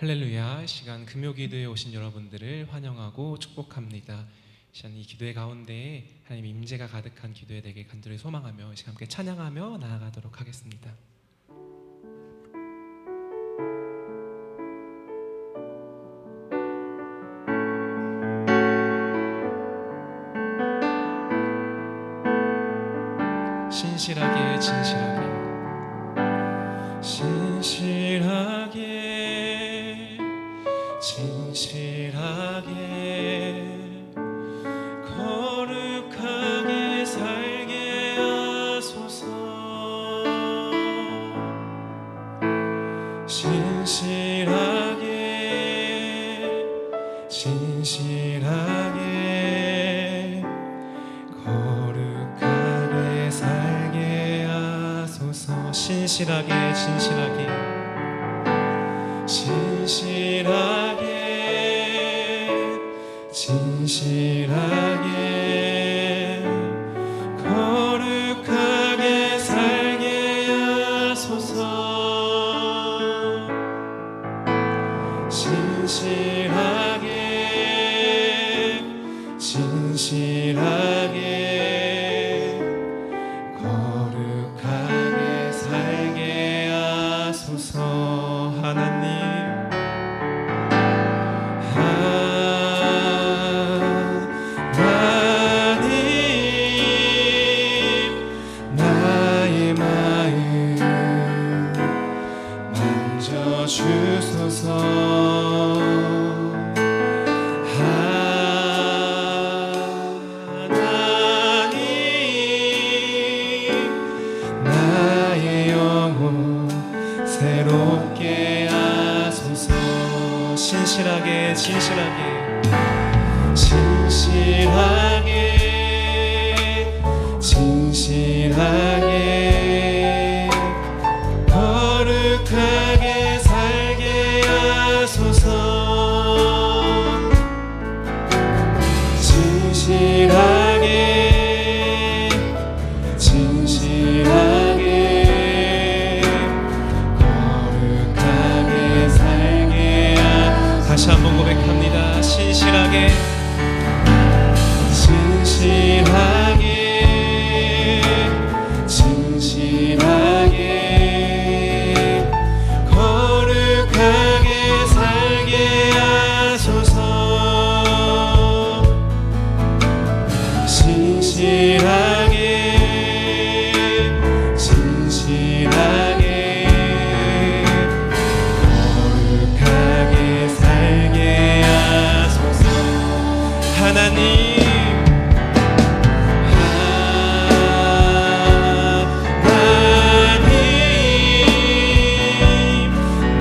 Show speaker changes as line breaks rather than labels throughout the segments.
할렐루야. 시간 금요기도에 오신 여러분들을 환영하고 축복합니다. 시간 이 기도의 가운데 하나님 임재가 가득한 기도에 되게 간절히 소망하며 이 시간 함께 찬양하며 나아가도록 하겠습니다. 신실하게 거룩하게 살게 하소서. 신실하게 거룩하게 살게 하소서. 신실하게 거룩하게 살게 하소서. 신실하게 거룩하게 살게 하소서. 나의 마음 만져주소서. 나의 영혼 새롭게 하소서. 신실하게 거룩하게 살게 하소서. 신실하게 거룩하게 살게 다시 한번 고백합니다. 신실하게 거룩하게 살게 하소서. 신실하게 거룩하게 살게 하소서. 하나님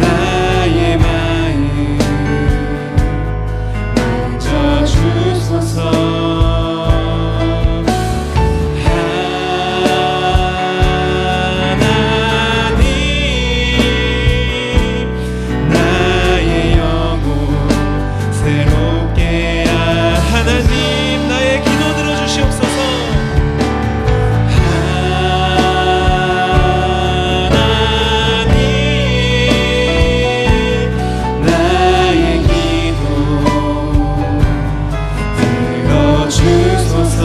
나의 마음 만져주소서. 하나님 나의 기도 들어주시옵소서. 하나님 나의 기도 들어주소서.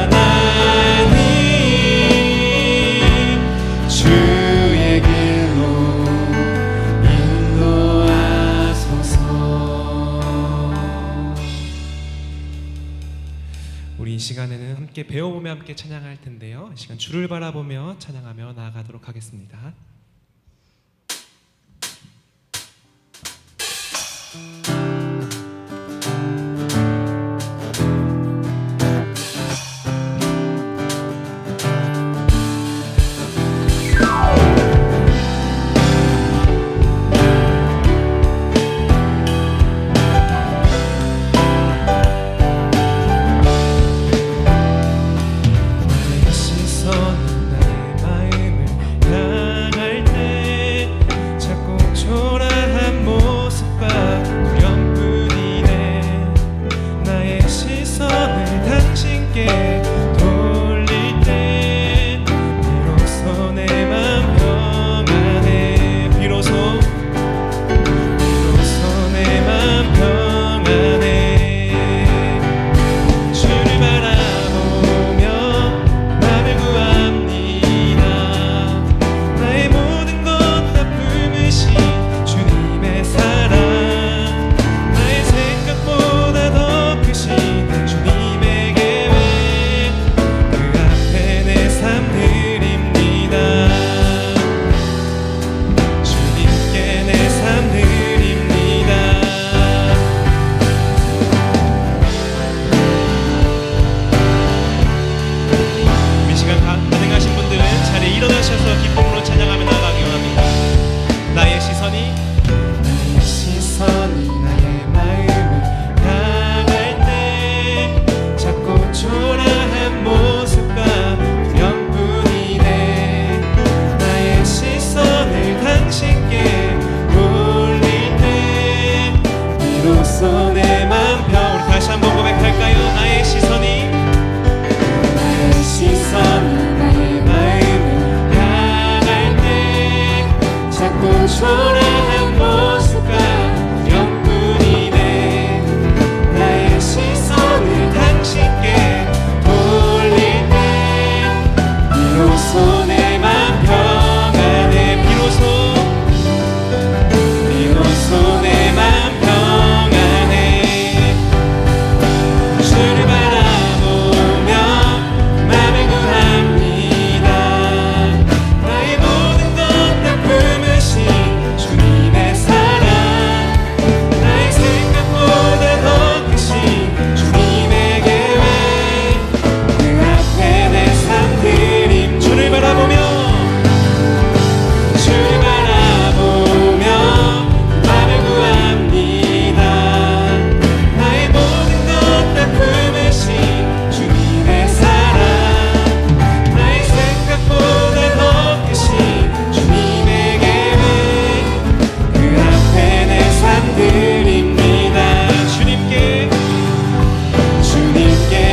하나님 주의 길로 우리 이 시간에는 함께 배워보며 함께 찬양할 텐데요. 이 시간 주를 바라보며 찬양하며 나아가도록 하겠습니다. 시선은 나의 마음을 향할 비로소 기쁨으로 찬양하며 나아가기 원합니다. 나의 시선이 나의 마음을 향할 때 작고 초라한 모습과 두려움뿐이네. 나의 시선을 당신께 돌릴 때 비로소 내 맘 펴. 우리 다시 한번 고백할까요? 나의 시선이 나의 마음을 향할 때 작고 초라한 모습과 영뿐이네. 나의 시선을 당신께 돌릴 때 비로소 내 맘 평안해. 비로소 내 맘 평안해. 주를 바라보며 맘을 구합니다. 나의 모든 것 다 품으신 주님의 사랑, 나의 생각보다 더 크신 주님의 계획, 그 앞에 내 삶 드림. 주를 바라보며 맘을 구합니다. 나의 모든 것 다 품으신 주님의 사랑, 나의 생각보다 더 크신 주님의 계획, 그 앞에 내 삶 드립니다. 주님께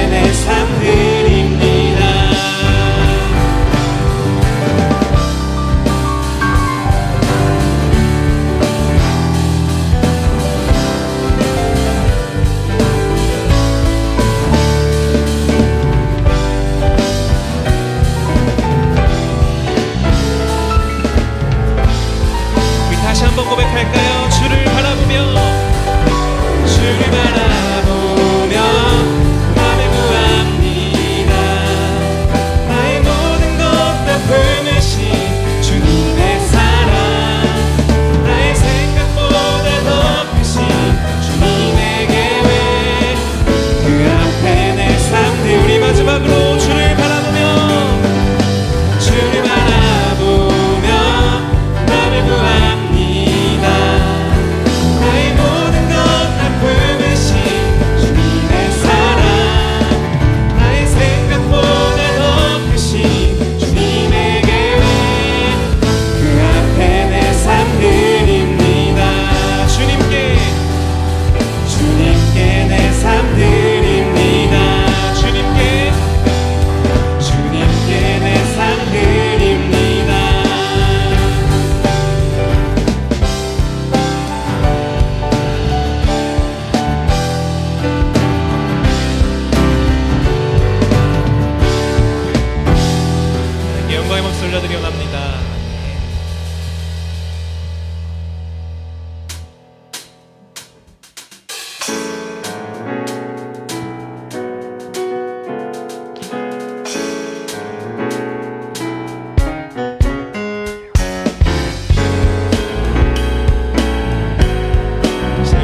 내 삶 드립니다. 우리 다시 한번 고백할까요? 주를 바라보며 맘을 구합니다. 나의 모든 것 다 품으신 주님의 사랑, 나의 생각보다 더 크신 주님의 계획, 그 앞에 내 삶들. 우리 마지막으로 주를 바라보며 맘을 구합니다. 나의 모든 것 다 품으신 주님의 사랑, 나의 생각보다 더 크신 주님의 계획, 그 앞에 내 삶 드립니다. 주님께 내 삶 드립니다. 주님께 내 삶 드립니다. 영광의 목소리 올려드리 원합니다.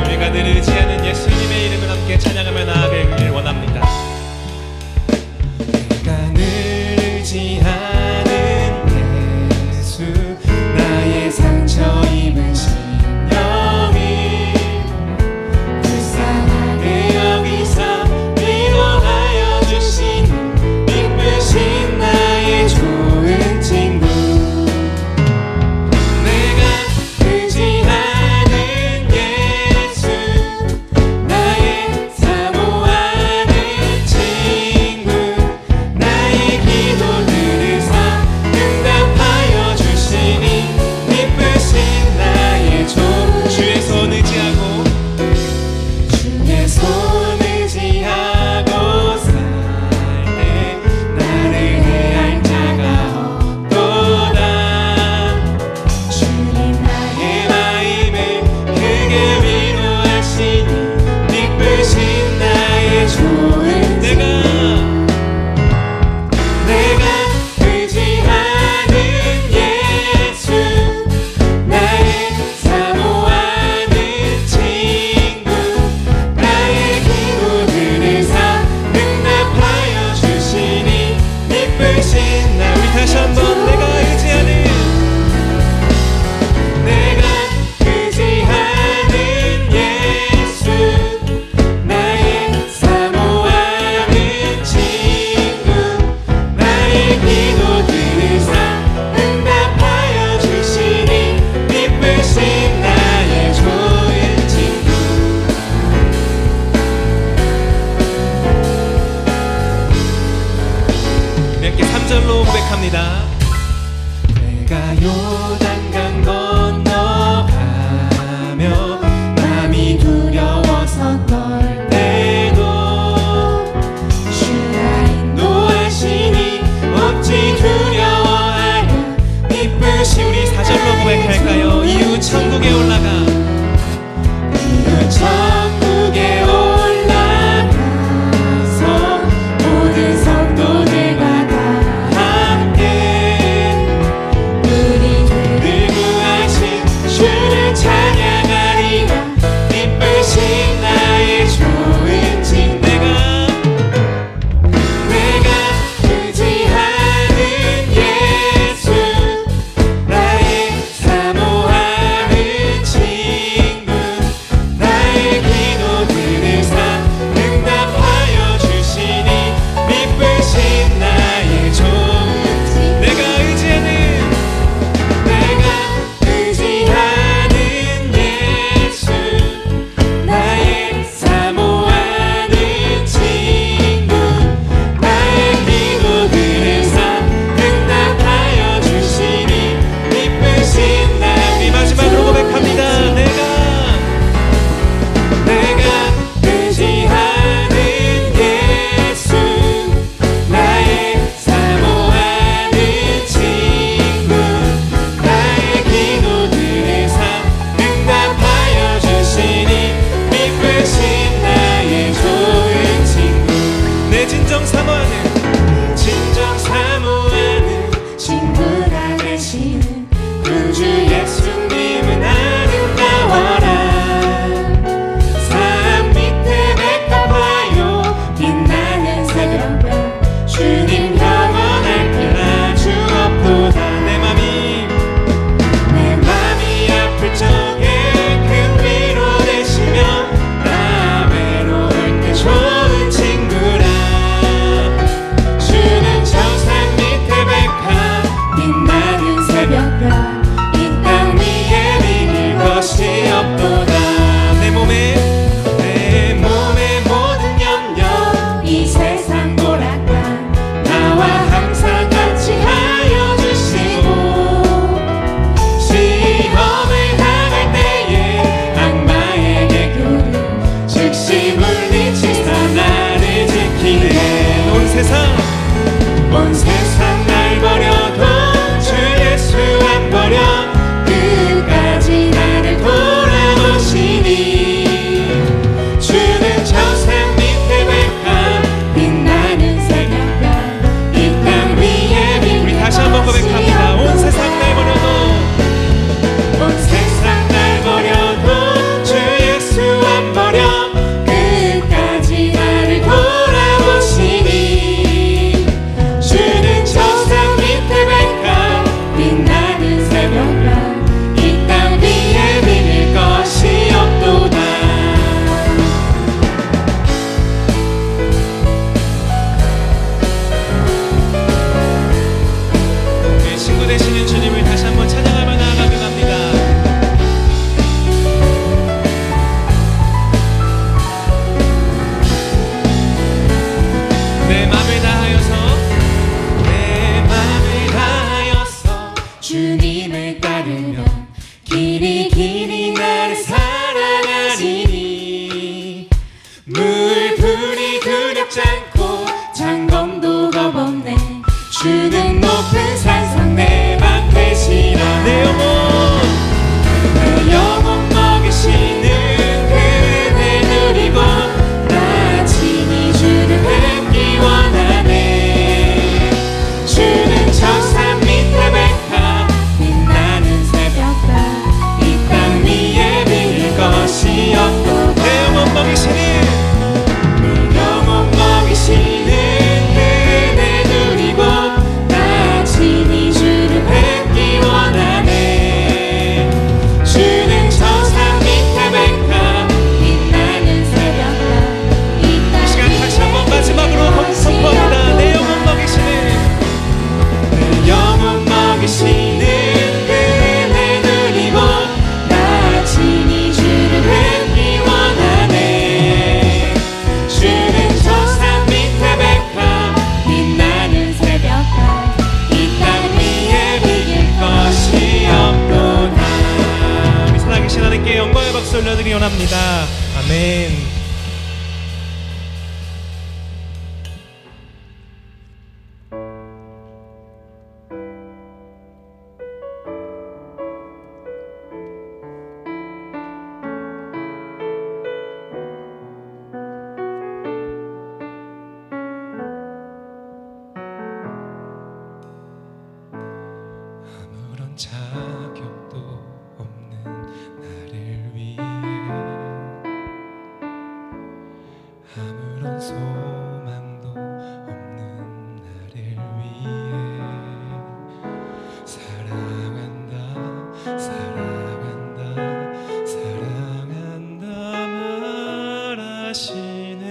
우리가 늘 의지하는 예수님의 이름을 함께 찬양하며 나아가길 원합니다. 내가 늘 의지하는 기도들을 응답하여 주시니 기쁘신 나의 좋은 친구. 이렇게 3절로 고백합니다. 내가 요단강 건너가며 마음이 두려워서 떨 때도 주가 인도하시니 어찌 두려워하랴. 기쁘시 우리 4절로 고백할까요? 이후 천국에 올라가 이후 천국에 올라가서 모든 성도들과 다 함께 우리들을 구하신 주를 찬양하리라. 기쁘신 나의 좋은 친. 내가 의지하는 예수 나의 사모 축복합니다. 아멘. 아무런 자격도 없는 나를 위해 아무런 소망도 없는 나를 위해 사랑한다 사랑한다 사랑한다 말하시네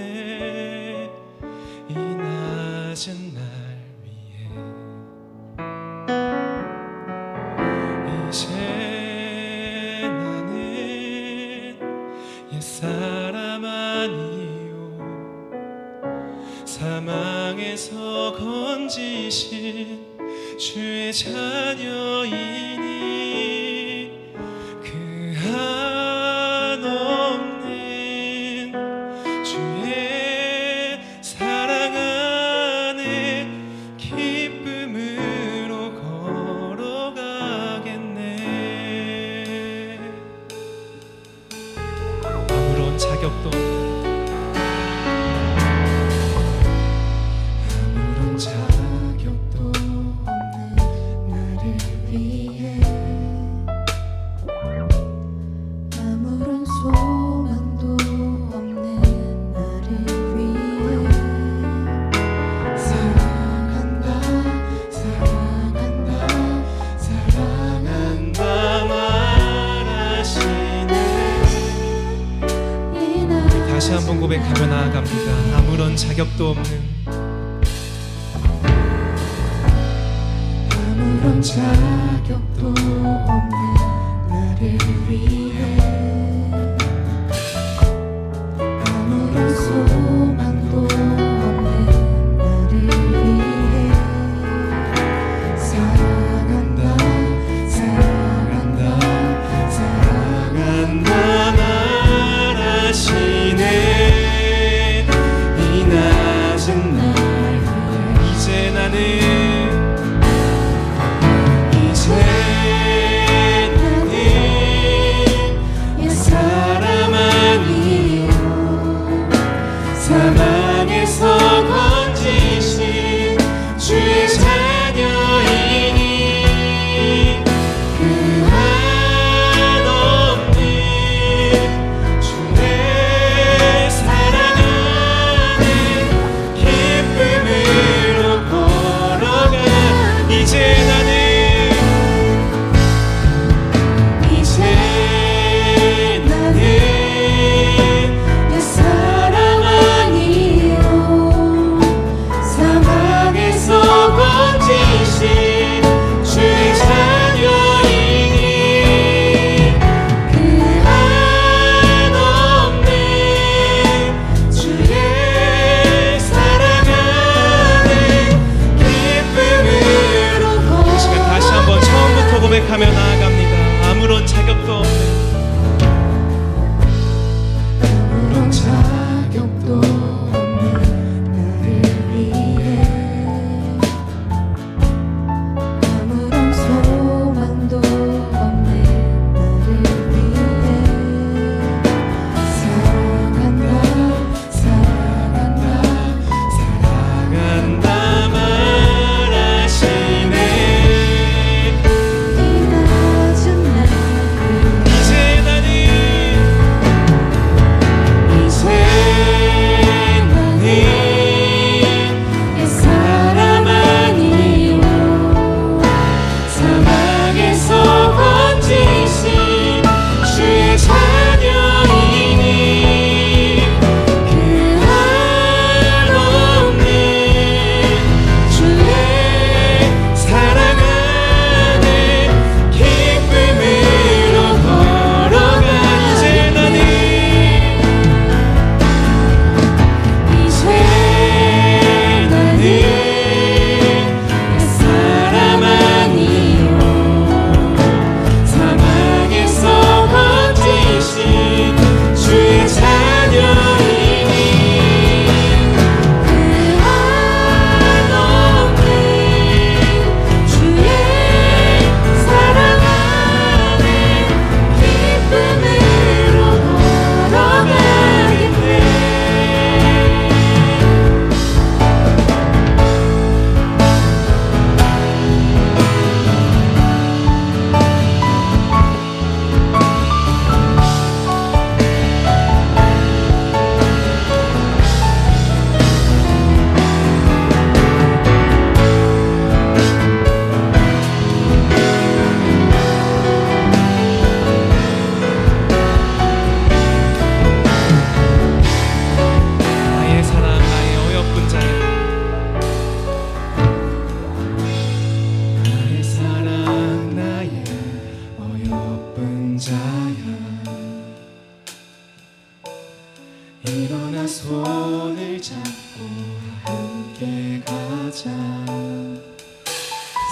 이 낮은 날 위해 이제 나는 옛사람 아니요 사망에서 건지신 주의 자녀이니 그 한없는 주의 사랑 안에 기쁨으로 걸어가겠네. 아무런 자격도 아무런 자격도 없는 나를 위해
아무런 소망도 없는 나를 위해
사랑한다 사랑한다 사랑한다 말하시네.
이 날
다시 한번 고백하며 나아갑니다. 아무런 자격도 없는
아무런 자격도 없는 나를 위해 아무런 소망도 없는 나를 위해 사랑한다 사랑한다
사랑한다 말하시네 이 낮은 날 이제 나는
옛사람 아니요
사망에서 건지신 주의 자녀이니 그 한없는 주의 사랑 안에 기쁨으로 걸어가 이제 나는
옛사람 아니요
사망에서 건지신 주의 자녀이니 그 한없는 주의 사랑 안에 기쁨으로 걸어가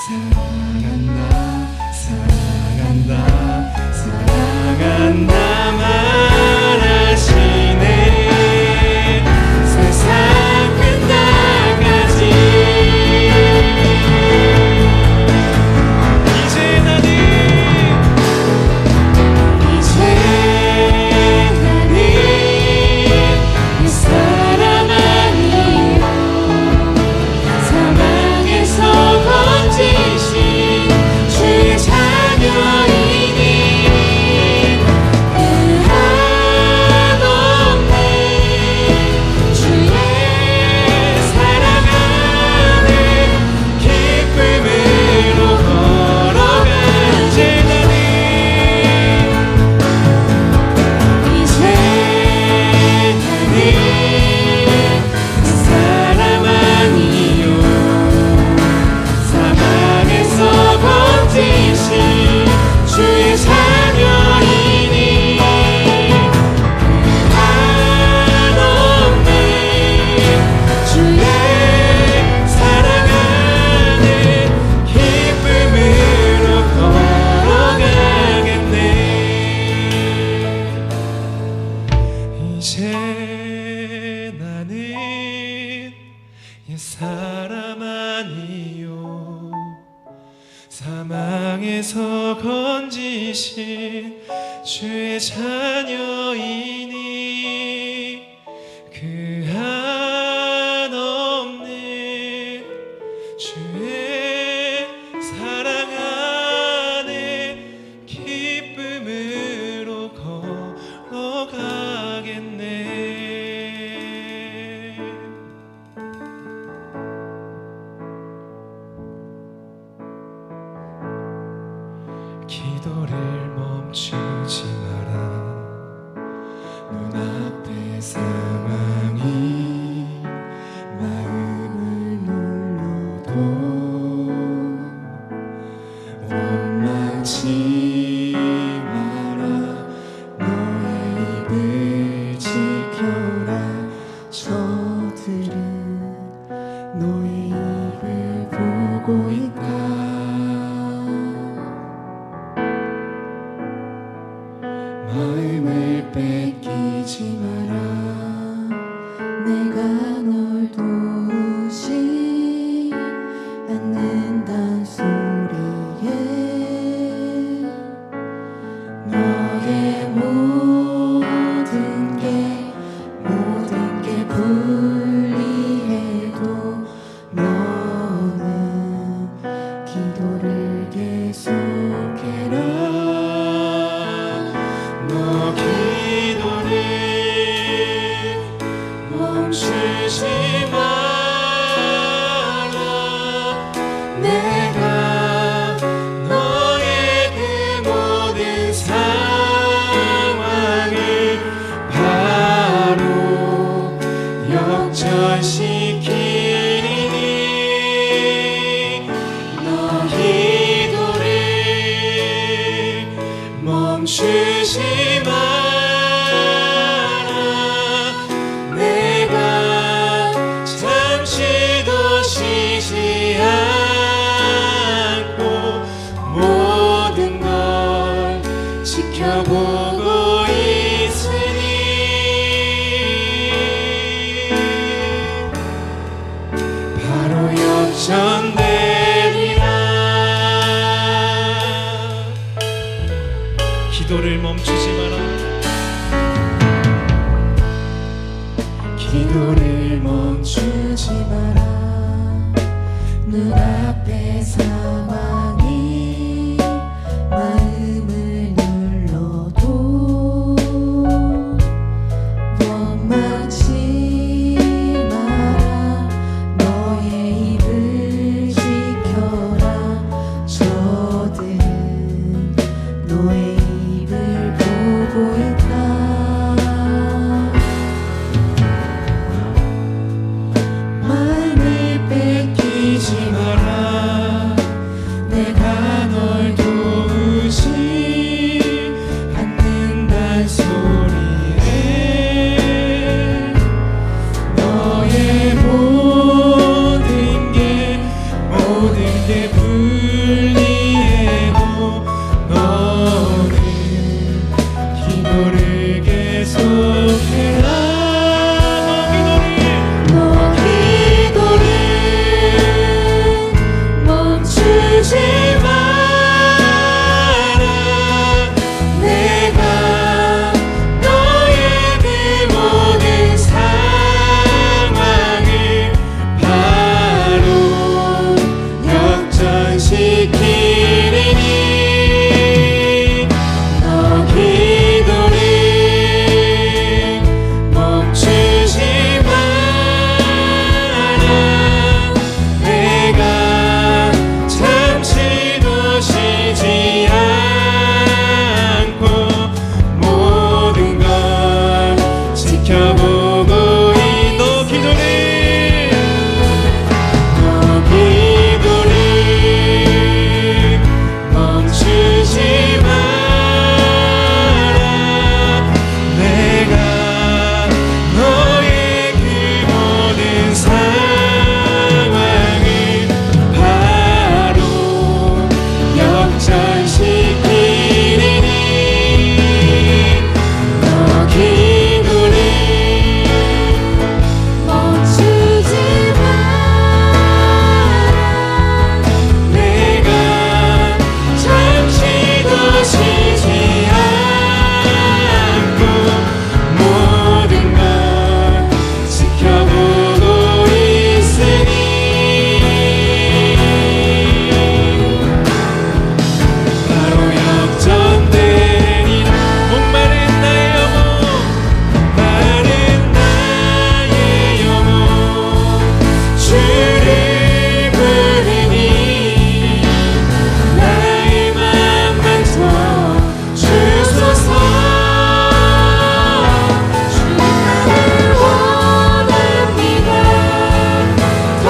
사랑한다 사랑한다 사랑한다 말하시네 세상 끝날까지 이제 나는 이 사람 아니요 사망에서 건지신 주의 자녀이니 그 한없는 주의 사랑 안에 기쁨으로 걸어가 이제 나는 그 사람 아니요 사망에서 건지신 주의 자녀이니 그 한없는 주의 사랑 안에 기쁨으로 걸어가겠네 이제 나는 옛사람 아니요 사망에서 건지신 주의 자녀이니 그 한없는 주의 사랑 안에 기쁨으로 걸어가겠네 기도를 멈추지 마라 눈앞의 상황이 마음을 눌러도 원망치 마라
너의 입을 지켜라 저들은 너의 입을 보고 있다 마음을 뺏기지 마라 내가 널 도우지 않는단 소리에 너의 모든 게 불리해도 너는 기도를 계속해라
너 기도를 멈추지 마라 내가 너의 그 모든 상황을 바로 역전시키니 너 기도를 멈추지 마라 내가 잠시도 쉬지 않고 모든 걸 지켜보고 있으니 바로 역전되리라 기도를 멈추지 마라
기도를 멈추지 마라 눈앞의 상황이 마음을 눌러도 원망치 마라 너의 입을 지켜라 저들은 너의 입을 보고
크게 불리해도 너는 기도를 계속해라.
너 기도를 멈추지 마라. 내가 너의 그 모든 상황을 바로 역전시키리니 너 기도를 멈추지 마라. 내가 잠시도 쉬지 않고 모든 걸 지켜보고 너 기도를 멈추지 마라. 내가 너의 그 모든 상황을 바로 역전시키리니 너 기도를 멈추지 마라. 내가 잠시도 쉬지 않고 모든 걸 지켜보고 있으니 바로 역전되리라. 목마른 나의 영혼, 마른 나의 영혼, 주를 부르니 나의 맘만 더 주소서. 주님만을 원합니다. 더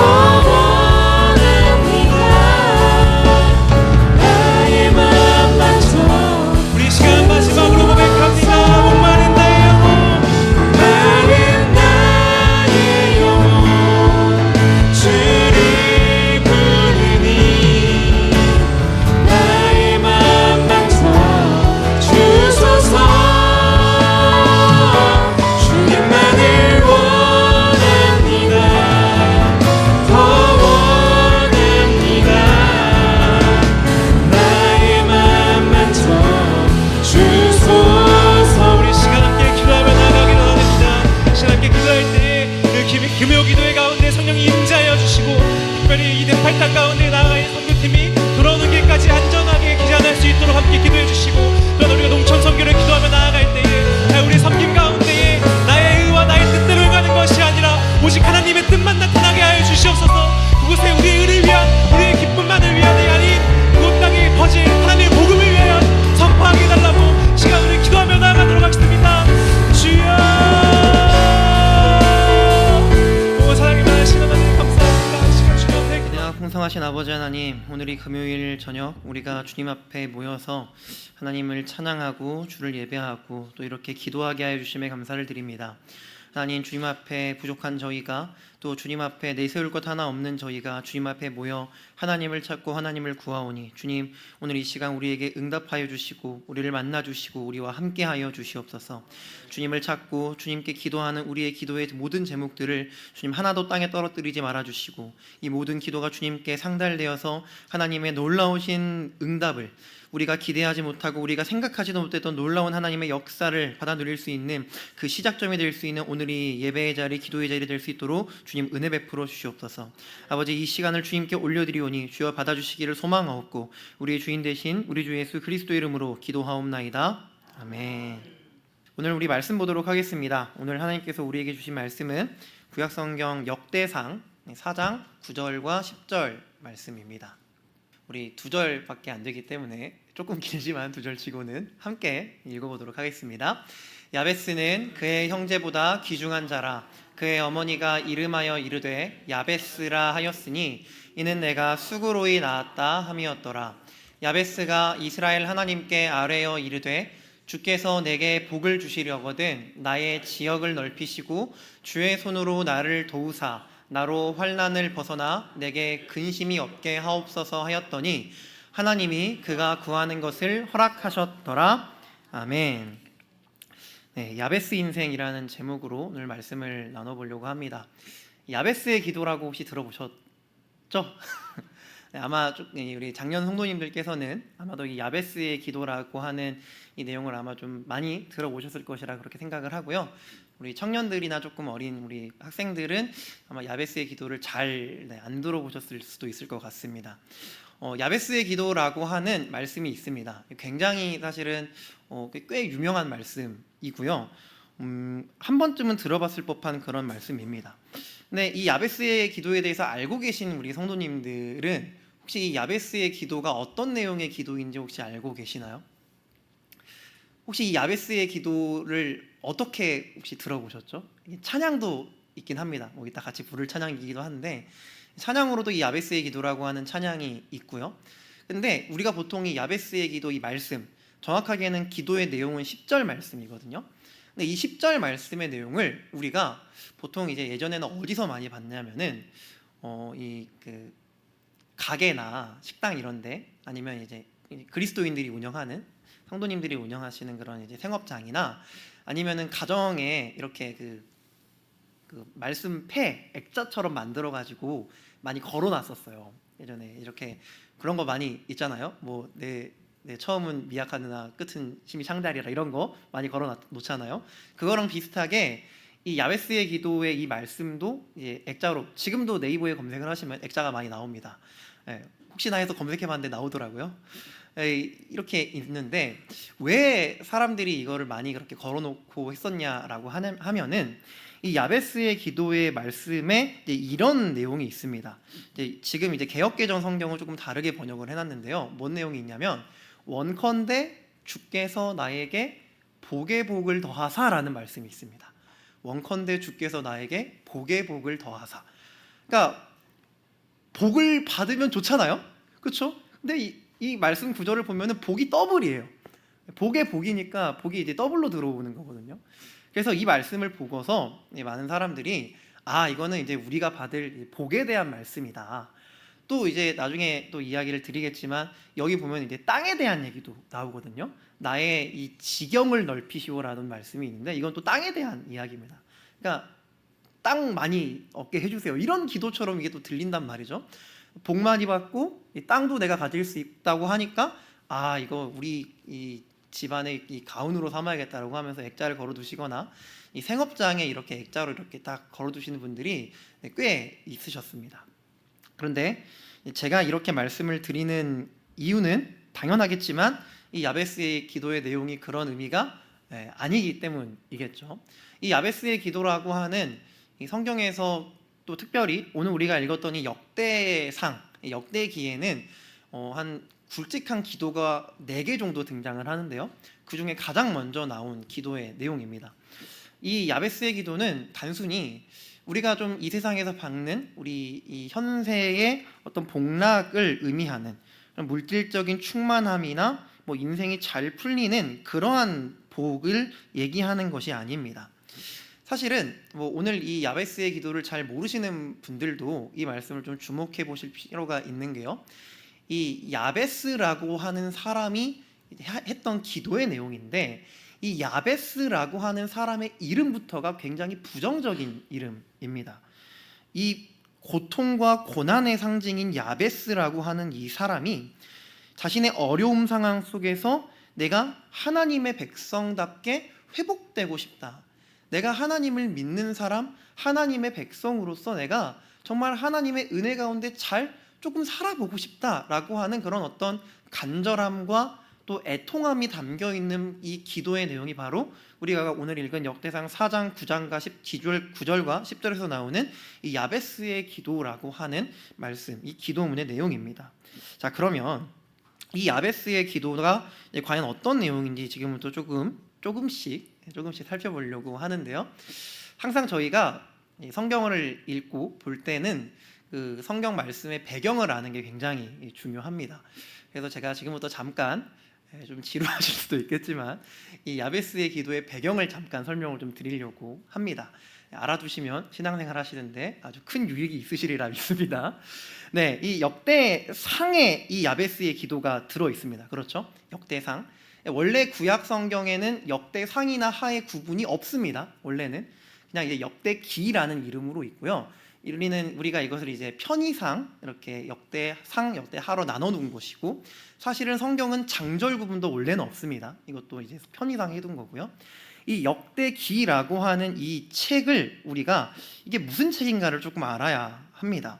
원합니다. 나의 맘만 더. 우리 시간 마지막으로 고백합니다. 목마른 나의 영혼, 마른 나의 영혼, 주를 부르니 나의 맘만 더 주소서. 주님만을 원합니다. 더 원합니다. 나의 맘만 더 주소서. 우리 시간 함께 기도하며 나아가기를 원합니다. 시간 함께 기도할 때 그 금요 기도회 가운데 성령이 임재하여 주시고 특별히 이대 8단 가운데 나아가 있는 선교팀이 돌아오는 길까지 안전하게 기전할 수 있도록 함께 기도해 주시고, 또한 우리가 농촌 선교를 기도하며 나아갈 때에 우리 섬김 가운데에 나의 의와 나의 뜻대로 행하는 것이 아니라 오직 하나님의 뜻만 나타나게 하여 주시옵소서. 그곳에 우리의 의를 위한, 우리의 기쁨만을 위한이 아닌 그곳 땅에 퍼질 하나님의 복음을 위하여 선포하게 해달라고 시간 우리 기도하며 나아가도록 하겠습니다. 주여, 오 사랑이 많으신 하나님 감사합니다. 시간 주님 앞에
그냥 풍성하신 아버지 하나님, 오늘 이 금요일 저녁 우리가 주님 앞에 모여서 하나님을 찬양하고 주를 예배하고 또 이렇게 기도하게 하여 주심에 감사를 드립니다. 하나님, 주님 앞에 부족한 저희가, 또 주님 앞에 내세울 것 하나 없는 저희가 주님 앞에 모여 하나님을 찾고 하나님을 구하오니 주님, 오늘 이 시간 우리에게 응답하여 주시고 우리를 만나 주시고 우리와 함께하여 주시옵소서. 주님을 찾고 주님께 기도하는 우리의 기도의 모든 제목들을 주님 하나도 땅에 떨어뜨리지 말아 주시고, 이 모든 기도가 주님께 상달되어서 하나님의 놀라우신 응답을, 우리가 기대하지 못하고 우리가 생각하지도 못했던 놀라운 하나님의 역사를 받아 누릴 수 있는 그 시작점이 될 수 있는 오늘이 예배의 자리, 기도의 자리 될 수 있도록 주님 은혜 베풀어 주시옵소서. 아버지, 이 시간을 주님께 올려드리오니 주여 받아주시기를 소망하옵고 우리의 주인 되신 우리 주 예수 그리스도 이름으로 기도하옵나이다. 아멘. 오늘 우리 말씀 보도록 하겠습니다. 오늘 하나님께서 우리에게 주신 말씀은 구약성경 역대상 4장 9절과 10절 말씀입니다. 우리 2절밖에 안 되기 때문에 조금 길지만 2절 치고는 함께 읽어보도록 하겠습니다. 야베스는 그의 형제보다 귀중한 자라. 그의 어머니가 이름하여 이르되 야베스라 하였으니 이는 내가 수고로이 낳았다 함이었더라. 야베스가 이스라엘 하나님께 아뢰어 이르되 주께서 내게 복을 주시려거든 나의 지역을 넓히시고 주의 손으로 나를 도우사 나로 환난을 벗어나 내게 근심이 없게 하옵소서 하였더니 하나님이 그가 구하는 것을 허락하셨더라. 아멘. 네, 야베스 인생이라는 제목으로 오늘 말씀을 나눠보려고 합니다. 야베스의 기도라고 혹시 들어보셨죠? 네, 아마 우리 작년 성도님들께서는 아마도 이 야베스의 기도라고 하는 이 내용을 아마 좀 많이 들어보셨을 것이라 그렇게 생각을 하고요. 우리 청년들이나 조금 어린 우리 학생들은 아마 야베스의 기도를 잘 안 들어보셨을 수도 있을 것 같습니다. 야베스의 기도라고 하는 말씀이 있습니다. 굉장히 사실은 꽤 유명한 말씀이고요. 한 번쯤은 들어봤을 법한 그런 말씀입니다. 근데 이 야베스의 기도에 대해서 알고 계신 우리 성도님들은 혹시 이 야베스의 기도가 어떤 내용의 기도인지 혹시 알고 계시나요? 혹시 이 야베스의 기도를 어떻게 혹시 들어보셨죠? 찬양도 있긴 합니다. 이따 같이 부를 찬양이기도 한데 찬양으로도 이 야베스의 기도라고 하는 찬양이 있고요. 근데 우리가 보통 이 야베스의 기도 이 말씀, 정확하게는 기도의 내용은 10절 말씀이거든요. 근데 이 10절 말씀의 내용을 우리가 보통 이제 예전에는 어디서 많이 봤냐면은 가게나 식당 이런데 아니면 이제 그리스도인들이 운영하는 성도님들이 운영하시는 그런 이제 생업장이나 아니면은 가정에 이렇게 그 말씀패 액자처럼 만들어 가지고 많이 걸어놨었어요. 예전에 이렇게 그런 거 많이 있잖아요. 내 처음은 미약하느나 끝은 심히 창대하리라 이런 거 많이 걸어 놓잖아요. 그거랑 비슷하게 이 야베스의 기도의 이 말씀도 이제 액자로 지금도 네이버에 검색을 하시면 액자가 많이 나옵니다. 혹시나 해서 검색해봤는데 나오더라고요. 이렇게 있는데 왜 사람들이 이거를 많이 그렇게 걸어놓고 했었냐라고 하면은 이 야베스의 기도의 말씀에 이런 내용이 있습니다. 지금 이제 개역개정 성경을 조금 다르게 번역을 해놨는데요. 뭔 내용이 있냐면 원컨대 주께서 나에게 복의 복을 더하사라는 말씀이 있습니다. 원컨대 주께서 나에게 복의 복을 더하사. 그러니까 복을 받으면 좋잖아요, 그렇죠? 근데 이 말씀 구절을 보면은 복이 더블이에요. 복의 복이니까 복이 이제 더블로 들어오는 거거든요. 그래서 이 말씀을 보고서 많은 사람들이 이거는 이제 우리가 받을 복에 대한 말씀이다. 또 이제 나중에 또 이야기를 드리겠지만 여기 보면 이제 땅에 대한 얘기도 나오거든요. 나의 이 지경을 넓히시오라는 말씀이 있는데 이건 또 땅에 대한 이야기입니다. 그러니까 땅 많이 얻게 해주세요. 이런 기도처럼 이게 또 들린단 말이죠. 복 많이 받고 이 땅도 내가 가질 수 있다고 하니까 이거 우리 이 집안의 이 가운으로 삼아야겠다라고 하면서 액자를 걸어두시거나 이 생업장에 이렇게 액자로 이렇게 딱 걸어두시는 분들이 꽤 있으셨습니다. 그런데 제가 이렇게 말씀을 드리는 이유는 당연하겠지만 이 야베스의 기도의 내용이 그런 의미가 아니기 때문이겠죠. 이 야베스의 기도라고 하는 이 성경에서 또 특별히 오늘 우리가 읽었던 이 역대상, 역대기에는 한 굵직한 기도가 4개 정도 등장을 하는데요. 그 중에 가장 먼저 나온 기도의 내용입니다. 이 야베스의 기도는 단순히 우리가 좀 이 세상에서 받는 우리 이 현세의 어떤 복락을 의미하는 물질적인 충만함이나 인생이 잘 풀리는 그러한 복을 얘기하는 것이 아닙니다. 사실은 오늘 이 야베스의 기도를 잘 모르시는 분들도 이 말씀을 좀 주목해 보실 필요가 있는 게요. 이 야베스라고 하는 사람이 했던 기도의 내용인데 이 야베스라고 하는 사람의 이름부터가 굉장히 부정적인 이름입니다. 이 고통과 고난의 상징인 야베스라고 하는 이 사람이 자신의 어려움 상황 속에서 내가 하나님의 백성답게 회복되고 싶다. 내가 하나님을 믿는 사람, 하나님의 백성으로서 내가 정말 하나님의 은혜 가운데 잘 조금 살아보고 싶다라고 하는 그런 어떤 간절함과 또 애통함이 담겨있는 이 기도의 내용이 바로 우리가 오늘 읽은 역대상 4장 9절과 10절에서 나오는 이 야베스의 기도라고 하는 말씀, 이 기도문의 내용입니다. 자, 그러면 이 야베스의 기도가 과연 어떤 내용인지 지금부터 조금씩 살펴보려고 하는데요. 항상 저희가 성경을 읽고 볼 때는 그 성경 말씀의 배경을 아는 게 굉장히 중요합니다. 그래서 제가 지금부터 잠깐 좀 지루하실 수도 있겠지만 이 야베스의 기도의 배경을 잠깐 설명을 좀 드리려고 합니다. 알아두시면 신앙생활 하시는데 아주 큰 유익이 있으시리라 믿습니다. 네, 이 역대상에 이 야베스의 기도가 들어 있습니다. 그렇죠? 역대상. 원래 구약 성경에는 역대상이나 하의 구분이 없습니다. 원래는 그냥 이제 역대기라는 이름으로 있고요. 우리가 이것을 이제 편의상 이렇게 역대상, 역대하로 나눠 놓은 것이고, 사실은 성경은 장절 구분도 원래는 없습니다. 이것도 이제 편의상 해둔 거고요. 이 역대기라고 하는 이 책을 우리가 이게 무슨 책인가를 조금 알아야 합니다.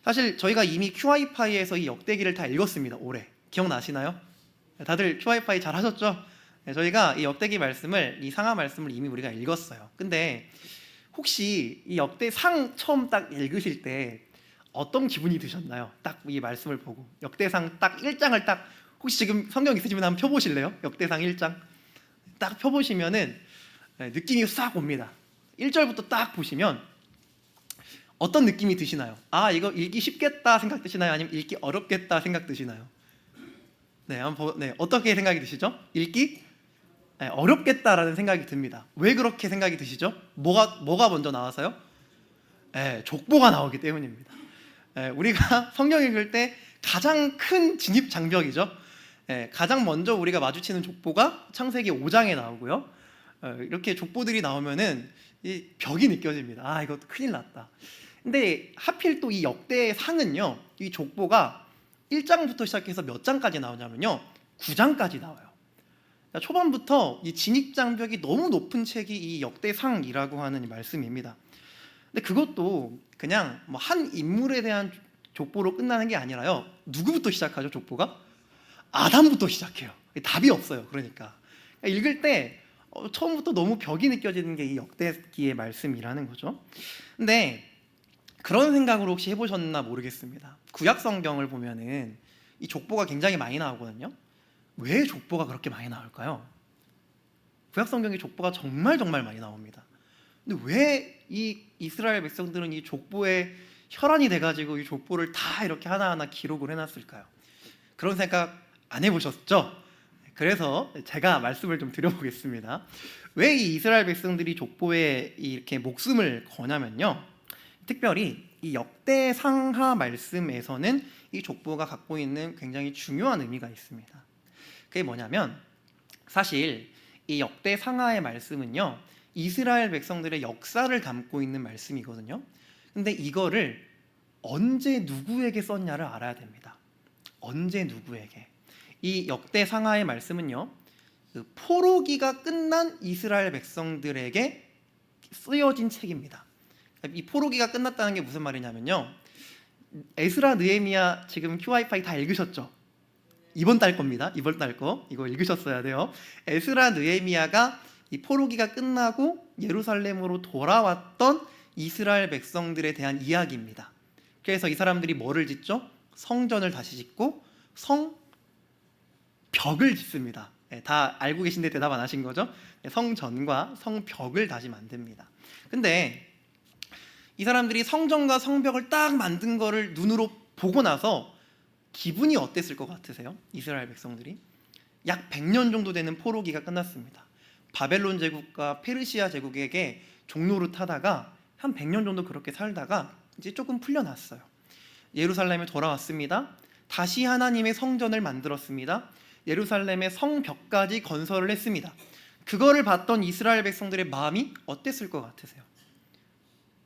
사실 저희가 이미 QI파이에서 이 역대기를 다 읽었습니다. 올해 기억나시나요? 다들 QI파이 잘 하셨죠? 네, 저희가 이 역대기 말씀을, 이 상하 말씀을 이미 우리가 읽었어요. 근데 혹시 이 역대상 처음 딱 읽으실 때 어떤 기분이 드셨나요? 딱 이 말씀을 보고 역대상 딱 1장을 딱, 혹시 지금 성경 있으시면 한번 펴보실래요? 역대상 1장 딱 펴보시면은 느낌이 싹 옵니다. 1절부터 딱 보시면 어떤 느낌이 드시나요? 아, 이거 읽기 쉽겠다 생각 드시나요? 아니면 읽기 어렵겠다 생각 드시나요? 네, 어떻게 생각이 드시죠? 읽기 어렵겠다라는 생각이 듭니다. 왜 그렇게 생각이 드시죠? 뭐가 먼저 나와서요? 족보가 나오기 때문입니다. 우리가 성경 읽을 때 가장 큰 진입 장벽이죠. 가장 먼저 우리가 마주치는 족보가 창세기 5장에 나오고요. 이렇게 족보들이 나오면은 이 벽이 느껴집니다. 아, 이거 큰일 났다. 근데 하필 또 이 역대상은요, 이 족보가 1장부터 시작해서 몇 장까지 나오냐면요, 9장까지 나와요. 그러니까 초반부터 이 진입 장벽이 너무 높은 책이 이 역대상이라고 하는 이 말씀입니다. 근데 그것도 그냥 뭐 한 인물에 대한 족보로 끝나는 게 아니라요, 누구부터 시작하죠? 족보가 아담부터 시작해요. 답이 없어요. 그러니까 읽을 때 처음부터 너무 벽이 느껴지는 게 이 역대기의 말씀이라는 거죠. 근데 그런 생각으로 혹시 해보셨나 모르겠습니다. 구약 성경을 보면은 이 족보가 굉장히 많이 나오거든요. 왜 족보가 그렇게 많이 나올까요? 구약 성경에 족보가 정말 많이 나옵니다. 근데 왜 이 이스라엘 백성들은 이 족보에 혈안이 돼가지고 이 족보를 다 이렇게 하나하나 기록을 해놨을까요? 그런 생각 안 해보셨죠? 그래서 제가 말씀을 좀 드려보겠습니다. 왜 이 이스라엘 백성들이 족보에 이렇게 목숨을 거냐면요, 특별히 이 역대상하 말씀에서는 이 족보가 갖고 있는 굉장히 중요한 의미가 있습니다. 그게 뭐냐면, 사실 이 역대상하의 말씀은요, 이스라엘 백성들의 역사를 담고 있는 말씀이거든요. 근데 이거를 언제 누구에게 썼냐를 알아야 됩니다. 언제 누구에게. 이 역대상하의 말씀은요, 그 포로기가 끝난 이스라엘 백성들에게 쓰여진 책입니다. 이 포로기가 끝났다는 게 무슨 말이냐면요, 에스라 느헤미야 지금 QI파이 다 읽으셨죠? 이번 달 겁니다. 이번 달 거 이거 읽으셨어야 돼요. 에스라 느헤미야가 이 포로기가 끝나고 예루살렘으로 돌아왔던 이스라엘 백성들에 대한 이야기입니다. 그래서 이 사람들이 뭐를 짓죠? 성전을 다시 짓고 성벽을 짓습니다. 다 알고 계신데 대답 안 하신 거죠? 성전과 성벽을 다시 만듭니다. 근데 이 사람들이 성전과 성벽을 딱 만든 거를 눈으로 보고 나서 기분이 어땠을 것 같으세요? 이스라엘 백성들이 약 100년 정도 되는 포로기가 끝났습니다. 바벨론 제국과 페르시아 제국에게 종노릇 하다가 한 100년 정도 그렇게 살다가 이제 조금 풀려났어요. 예루살렘에 돌아왔습니다. 다시 하나님의 성전을 만들었습니다. 예루살렘의 성벽까지 건설을 했습니다. 그거를 봤던 이스라엘 백성들의 마음이 어땠을 것 같으세요?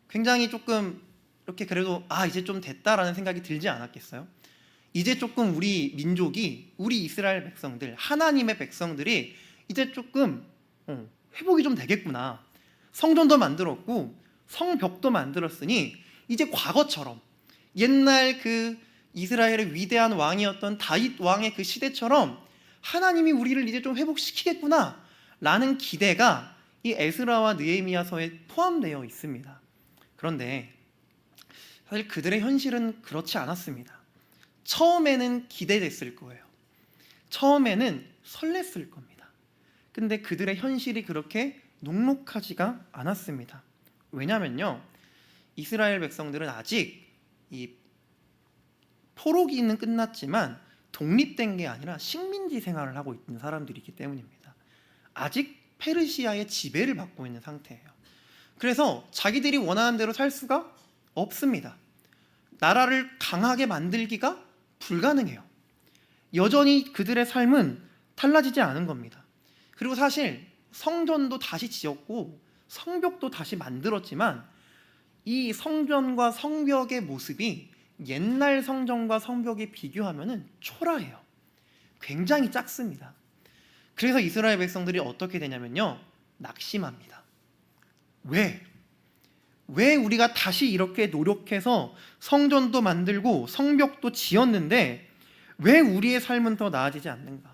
굉장히 조금 이렇게 그래도 이제 좀 됐다라는 생각이 들지 않았겠어요? 이제 조금 우리 민족이, 우리 이스라엘 백성들, 하나님의 백성들이 이제 조금 회복이 좀 되겠구나. 성전도 만들었고 성벽도 만들었으니 이제 과거처럼, 옛날 그 이스라엘의 위대한 왕이었던 다윗 왕의 그 시대처럼 하나님이 우리를 이제 좀 회복시키겠구나 라는 기대가 이 에스라와 느헤미야서에 포함되어 있습니다. 그런데 사실 그들의 현실은 그렇지 않았습니다. 처음에는 기대됐을 거예요. 처음에는 설렜을 겁니다. 근데 그들의 현실이 그렇게 녹록하지가 않았습니다. 왜냐면요, 이스라엘 백성들은 아직 이 포로기는 끝났지만 독립된 게 아니라 식민지 생활을 하고 있는 사람들이기 때문입니다. 아직 페르시아의 지배를 받고 있는 상태예요. 그래서 자기들이 원하는 대로 살 수가 없습니다. 나라를 강하게 만들기가 불가능해요. 여전히 그들의 삶은 달라지지 않은 겁니다. 그리고 사실 성전도 다시 지었고 성벽도 다시 만들었지만 이 성전과 성벽의 모습이 옛날 성전과 성벽에 비교하면 초라해요. 굉장히 작습니다. 그래서 이스라엘 백성들이 어떻게 되냐면요, 낙심합니다. 왜 우리가 다시 이렇게 노력해서 성전도 만들고 성벽도 지었는데 왜 우리의 삶은 더 나아지지 않는가?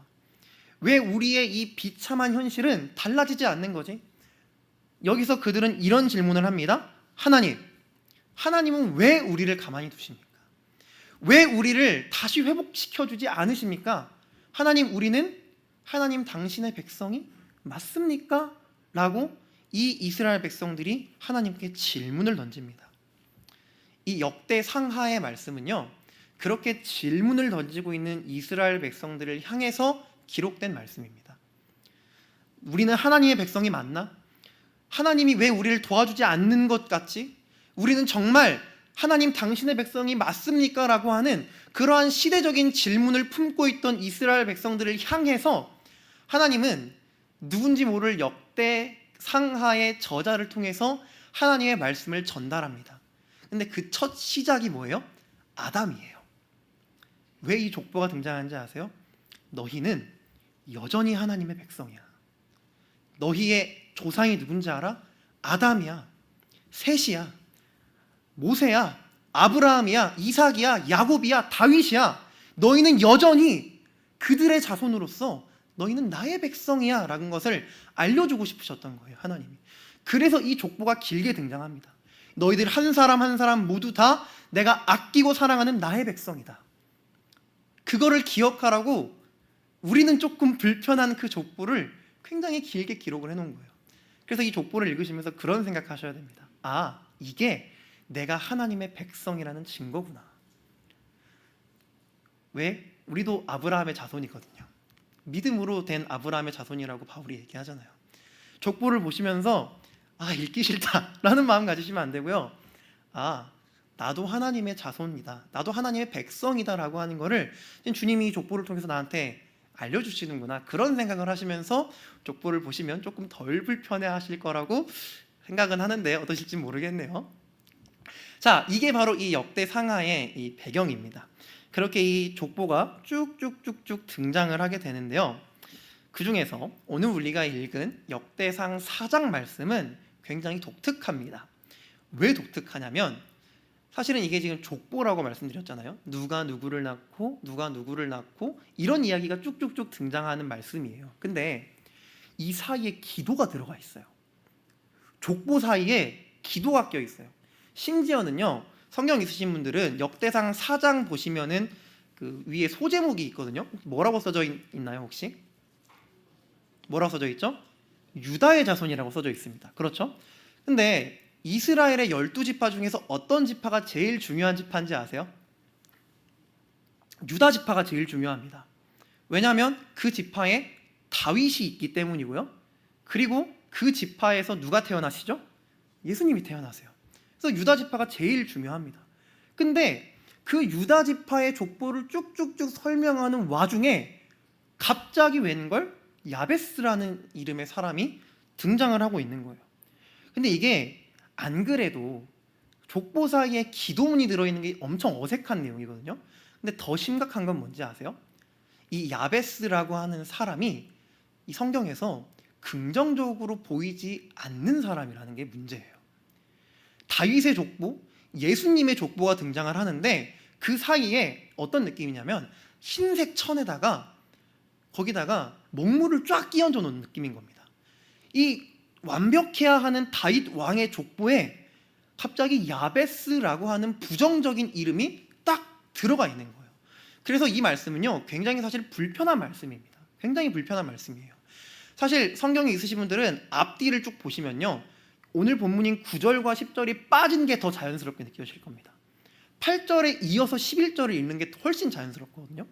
왜 우리의 이 비참한 현실은 달라지지 않는 거지? 여기서 그들은 이런 질문을 합니다. 하나님은 왜 우리를 가만히 두십니까? 왜 우리를 다시 회복시켜주지 않으십니까? 하나님 당신의 백성이 맞습니까? 라고 이 이스라엘 백성들이 하나님께 질문을 던집니다. 이 역대 상하의 말씀은요, 그렇게 질문을 던지고 있는 이스라엘 백성들을 향해서 기록된 말씀입니다. 우리는 하나님의 백성이 맞나? 하나님이 왜 우리를 도와주지 않는 것 같지? 우리는 정말 하나님 당신의 백성이 맞습니까? 라고 하는 그러한 시대적인 질문을 품고 있던 이스라엘 백성들을 향해서 하나님은 누군지 모를 역대 상하의 저자를 통해서 하나님의 말씀을 전달합니다. 근데 그 첫 시작이 뭐예요? 아담이에요. 왜 이 족보가 등장하는지 아세요? 너희는 여전히 하나님의 백성이야. 너희의 조상이 누군지 알아? 아담이야, 셋이야, 모세야, 아브라함이야, 이삭이야, 야곱이야, 다윗이야. 너희는 여전히 그들의 자손으로서 너희는 나의 백성이야 라는 것을 알려주고 싶으셨던 거예요, 하나님이. 그래서 이 족보가 길게 등장합니다. 너희들 한 사람 한 사람 모두 다 내가 아끼고 사랑하는 나의 백성이다. 그거를 기억하라고 우리는 조금 불편한 그 족보를 굉장히 길게 기록을 해놓은 거예요. 그래서 이 족보를 읽으시면서 그런 생각하셔야 됩니다. 아, 이게 내가 하나님의 백성이라는 증거구나. 왜? 우리도 아브라함의 자손이거든요. 믿음으로 된 아브라함의 자손이라고 바울이 얘기하잖아요. 족보를 보시면서 읽기 싫다라는 마음 가지시면 안 되고요. 나도 하나님의 자손이다, 나도 하나님의 백성이다라고 하는 거를 주님이 이 족보를 통해서 나한테 알려주시는구나, 그런 생각을 하시면서 족보를 보시면 조금 덜 불편해하실 거라고 생각은 하는데 어떠실지 모르겠네요. 자, 이게 바로 이 역대 상하의 이 배경입니다. 그렇게 이 족보가 쭉쭉쭉쭉 등장을 하게 되는데요, 그 중에서 오늘 우리가 읽은 역대상 4장 말씀은 굉장히 독특합니다. 왜 독특하냐면, 사실은 이게 지금 족보라고 말씀드렸잖아요. 누가 누구를 낳고 누가 누구를 낳고 이런 이야기가 쭉쭉쭉 등장하는 말씀이에요. 근데 이 사이에 기도가 들어가 있어요. 족보 사이에 기도가 껴 있어요. 심지어는요, 성경 있으신 분들은 역대상 4장 보시면은 그 위에 소제목이 있거든요. 뭐라고 써져 있나요, 혹시? 뭐라고 써져 있죠? 유다의 자손이라고 써져 있습니다. 그렇죠? 근데 이스라엘의 12지파 중에서 어떤 지파가 제일 중요한 지파인지 아세요? 유다 지파가 제일 중요합니다. 왜냐하면 그 지파에 다윗이 있기 때문이고요. 그리고 그 지파에서 누가 태어나시죠? 예수님이 태어나세요. 그래서 유다 지파가 제일 중요합니다. 근데 그 유다 지파의 족보를 쭉쭉쭉 설명하는 와중에 갑자기 웬걸? 야베스라는 이름의 사람이 등장을 하고 있는 거예요. 근데 이게 안 그래도 족보 사이에 기도문이 들어있는 게 엄청 어색한 내용이거든요. 근데 더 심각한 건 뭔지 아세요? 이 야베스라고 하는 사람이 이 성경에서 긍정적으로 보이지 않는 사람이라는 게 문제예요. 다윗의 족보, 예수님의 족보가 등장을 하는데 그 사이에 어떤 느낌이냐면 흰색 천에다가 거기다가 먹물을 쫙 끼얹어 놓은 느낌인 겁니다. 이 완벽해야 하는 다윗 왕의 족보에 갑자기 야베스라고 하는 부정적인 이름이 딱 들어가 있는 거예요. 그래서 이 말씀은요, 굉장히 사실 불편한 말씀입니다. 굉장히 불편한 말씀이에요. 사실 성경에 있으신 분들은 앞뒤를 쭉 보시면요, 오늘 본문인 9절과 10절이 빠진 게 더 자연스럽게 느껴질 겁니다. 8절에 이어서 11절을 읽는 게 훨씬 자연스럽거든요.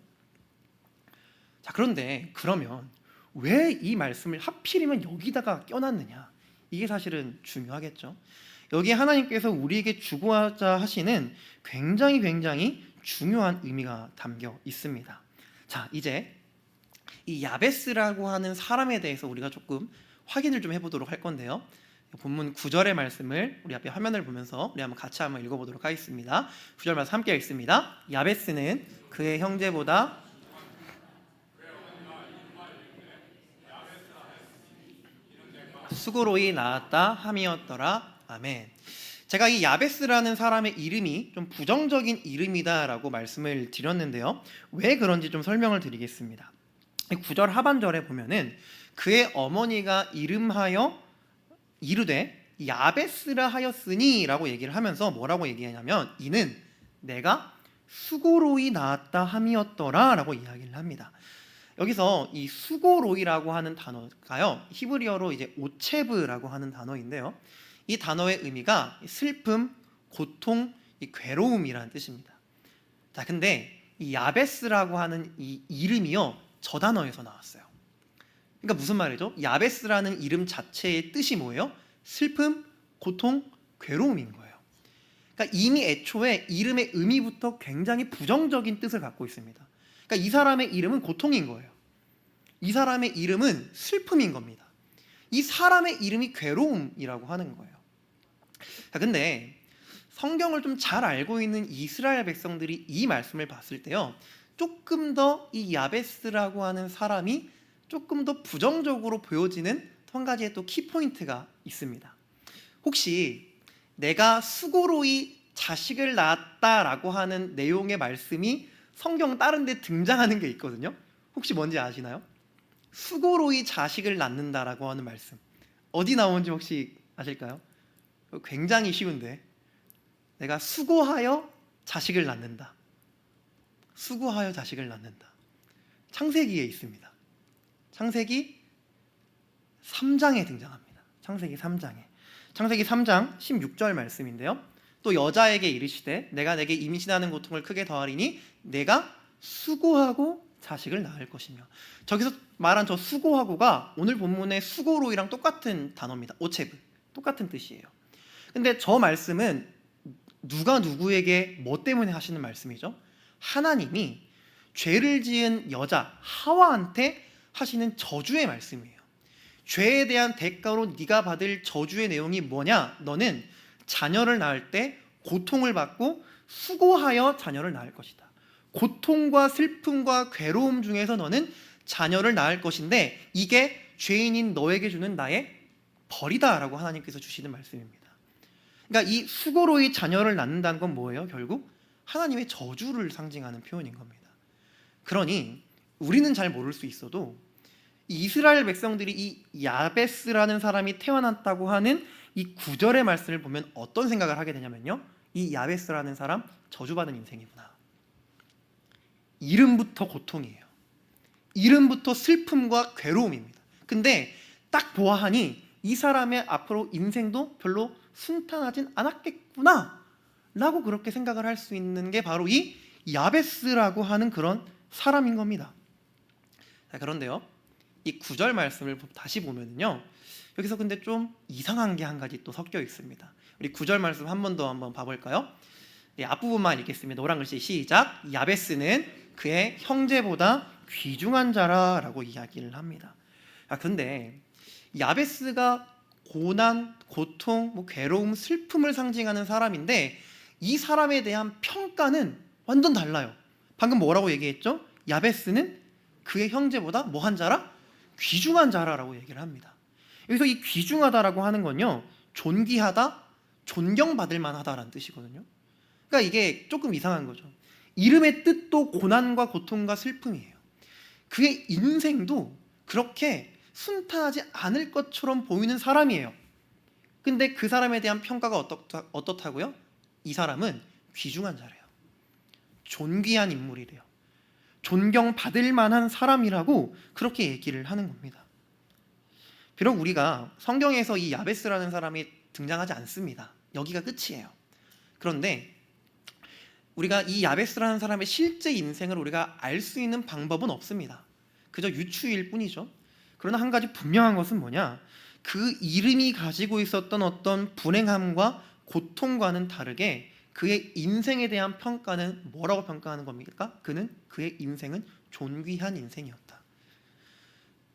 자, 그런데 그러면 왜 이 말씀을 하필이면 여기다가 껴놨느냐? 이게 사실은 중요하겠죠. 여기에 하나님께서 우리에게 주고자 하시는 굉장히 중요한 의미가 담겨 있습니다. 자, 이제 이 야베스라고 하는 사람에 대해서 우리가 조금 확인을 좀 해보도록 할 건데요. 본문 9절의 말씀을 우리 앞에 화면을 보면서 우리 한번 같이 한번 읽어보도록 하겠습니다. 9절 말씀 함께 읽습니다. 야베스는 그의 형제보다 수고로이 나았다 함이었더라. 아멘. 제가 이 야베스라는 사람의 이름이 좀 부정적인 이름이다라고 말씀을 드렸는데요. 왜 그런지 좀 설명을 드리겠습니다. 9절 하반절에 보면은 그의 어머니가 이름하여 이르되 야베스라 하였으니 라고 얘기를 하면서 뭐라고 얘기하냐면 이는 내가 수고로이 낳았다 함이었더라 라고 이야기를 합니다. 여기서 이 수고로이라고 하는 단어가요, 히브리어로 이제 오체브라고 하는 단어인데요, 이 단어의 의미가 슬픔, 고통, 이 괴로움이라는 뜻입니다. 자, 근데 이 야베스라고 하는 이 이름이요, 저 단어에서 나왔어요. 그러니까 무슨 말이죠? 야베스라는 이름 자체의 뜻이 뭐예요? 슬픔, 고통, 괴로움인 거예요. 그러니까 이미 애초에 이름의 의미부터 굉장히 부정적인 뜻을 갖고 있습니다. 그러니까 이 사람의 이름은 고통인 거예요. 이 사람의 이름은 슬픔인 겁니다. 이 사람의 이름이 괴로움이라고 하는 거예요. 자, 근데 성경을 좀 잘 알고 있는 이스라엘 백성들이 이 말씀을 봤을 때요, 조금 더 이 야베스라고 하는 사람이 조금 더 부정적으로 보여지는 한 가지의 또 키포인트가 있습니다. 혹시 내가 수고로이 자식을 낳았다라고 하는 내용의 말씀이 성경 다른 데 등장하는 게 있거든요. 혹시 뭔지 아시나요? 수고로이 자식을 낳는다라고 하는 말씀 어디 나오는지 혹시 아실까요? 굉장히 쉬운데, 내가 수고하여 자식을 낳는다. 수고하여 자식을 낳는다. 창세기에 있습니다. 창세기 3장에 등장합니다. 창세기 3장에. 창세기 3장 16절 말씀인데요. 또 여자에게 이르시되 내가 내게 임신하는 고통을 크게 더하리니 내가 수고하고 자식을 낳을 것이며. 저기서 말한 저 수고하고가 오늘 본문의 수고로이랑 똑같은 단어입니다. 오체브. 똑같은 뜻이에요. 근데 저 말씀은 누가 누구에게 뭐 때문에 하시는 말씀이죠? 하나님이 죄를 지은 여자 하와한테 하시는 저주의 말씀이에요. 죄에 대한 대가로 네가 받을 저주의 내용이 뭐냐? 너는 자녀를 낳을 때 고통을 받고 수고하여 자녀를 낳을 것이다. 고통과 슬픔과 괴로움 중에서 너는 자녀를 낳을 것인데 이게 죄인인 너에게 주는 나의 벌이다 라고 하나님께서 주시는 말씀입니다. 그러니까 이 수고로이 자녀를 낳는다는 건 뭐예요? 결국 하나님의 저주를 상징하는 표현인 겁니다. 그러니 우리는 잘 모를 수 있어도 이스라엘 백성들이 이 야베스라는 사람이 태어났다고 하는 이 9절의 말씀을 보면 어떤 생각을 하게 되냐면요, 이 야베스라는 사람 저주받은 인생이구나. 이름부터 고통이에요. 이름부터 슬픔과 괴로움입니다. 근데 딱 보아하니 이 사람의 앞으로 인생도 별로 순탄하진 않았겠구나 라고 그렇게 생각을 할 수 있는 게 바로 이 야베스라고 하는 그런 사람인 겁니다. 자, 그런데요, 이 9절 말씀을 다시 보면요, 여기서 근데 좀 이상한 게 한 가지 또 섞여 있습니다. 우리 9절 말씀 한 번 더 한번 봐볼까요? 네, 앞부분만 읽겠습니다. 노란 글씨 시작. 야베스는 그의 형제보다 귀중한 자라 라고 이야기를 합니다. 근데 야베스가 고난, 고통, 괴로움, 슬픔을 상징하는 사람인데 이 사람에 대한 평가는 완전 달라요. 방금 뭐라고 얘기했죠? 야베스는 그의 형제보다 뭐한 자라? 귀중한 자라라고 얘기를 합니다. 여기서 이 귀중하다라고 하는 건요, 존귀하다, 존경받을 만하다라는 뜻이거든요. 그러니까 이게 조금 이상한 거죠. 이름의 뜻도 고난과 고통과 슬픔이에요. 그의 인생도 그렇게 순탄하지 않을 것처럼 보이는 사람이에요. 근데 그 사람에 대한 평가가 어떻다고요? 이 사람은 귀중한 자래요. 존귀한 인물이래요. 존경받을 만한 사람이라고 그렇게 얘기를 하는 겁니다. 비록 우리가 성경에서 이 야베스라는 사람이 등장하지 않습니다. 여기가 끝이에요. 그런데 우리가 이 야베스라는 사람의 실제 인생을 우리가 알 수 있는 방법은 없습니다. 그저 유추일 뿐이죠. 그러나 한 가지 분명한 것은 뭐냐? 그 이름이 가지고 있었던 어떤 불행함과 고통과는 다르게 그의 인생에 대한 평가는 뭐라고 평가하는 겁니까? 그의 인생은 존귀한 인생이었다.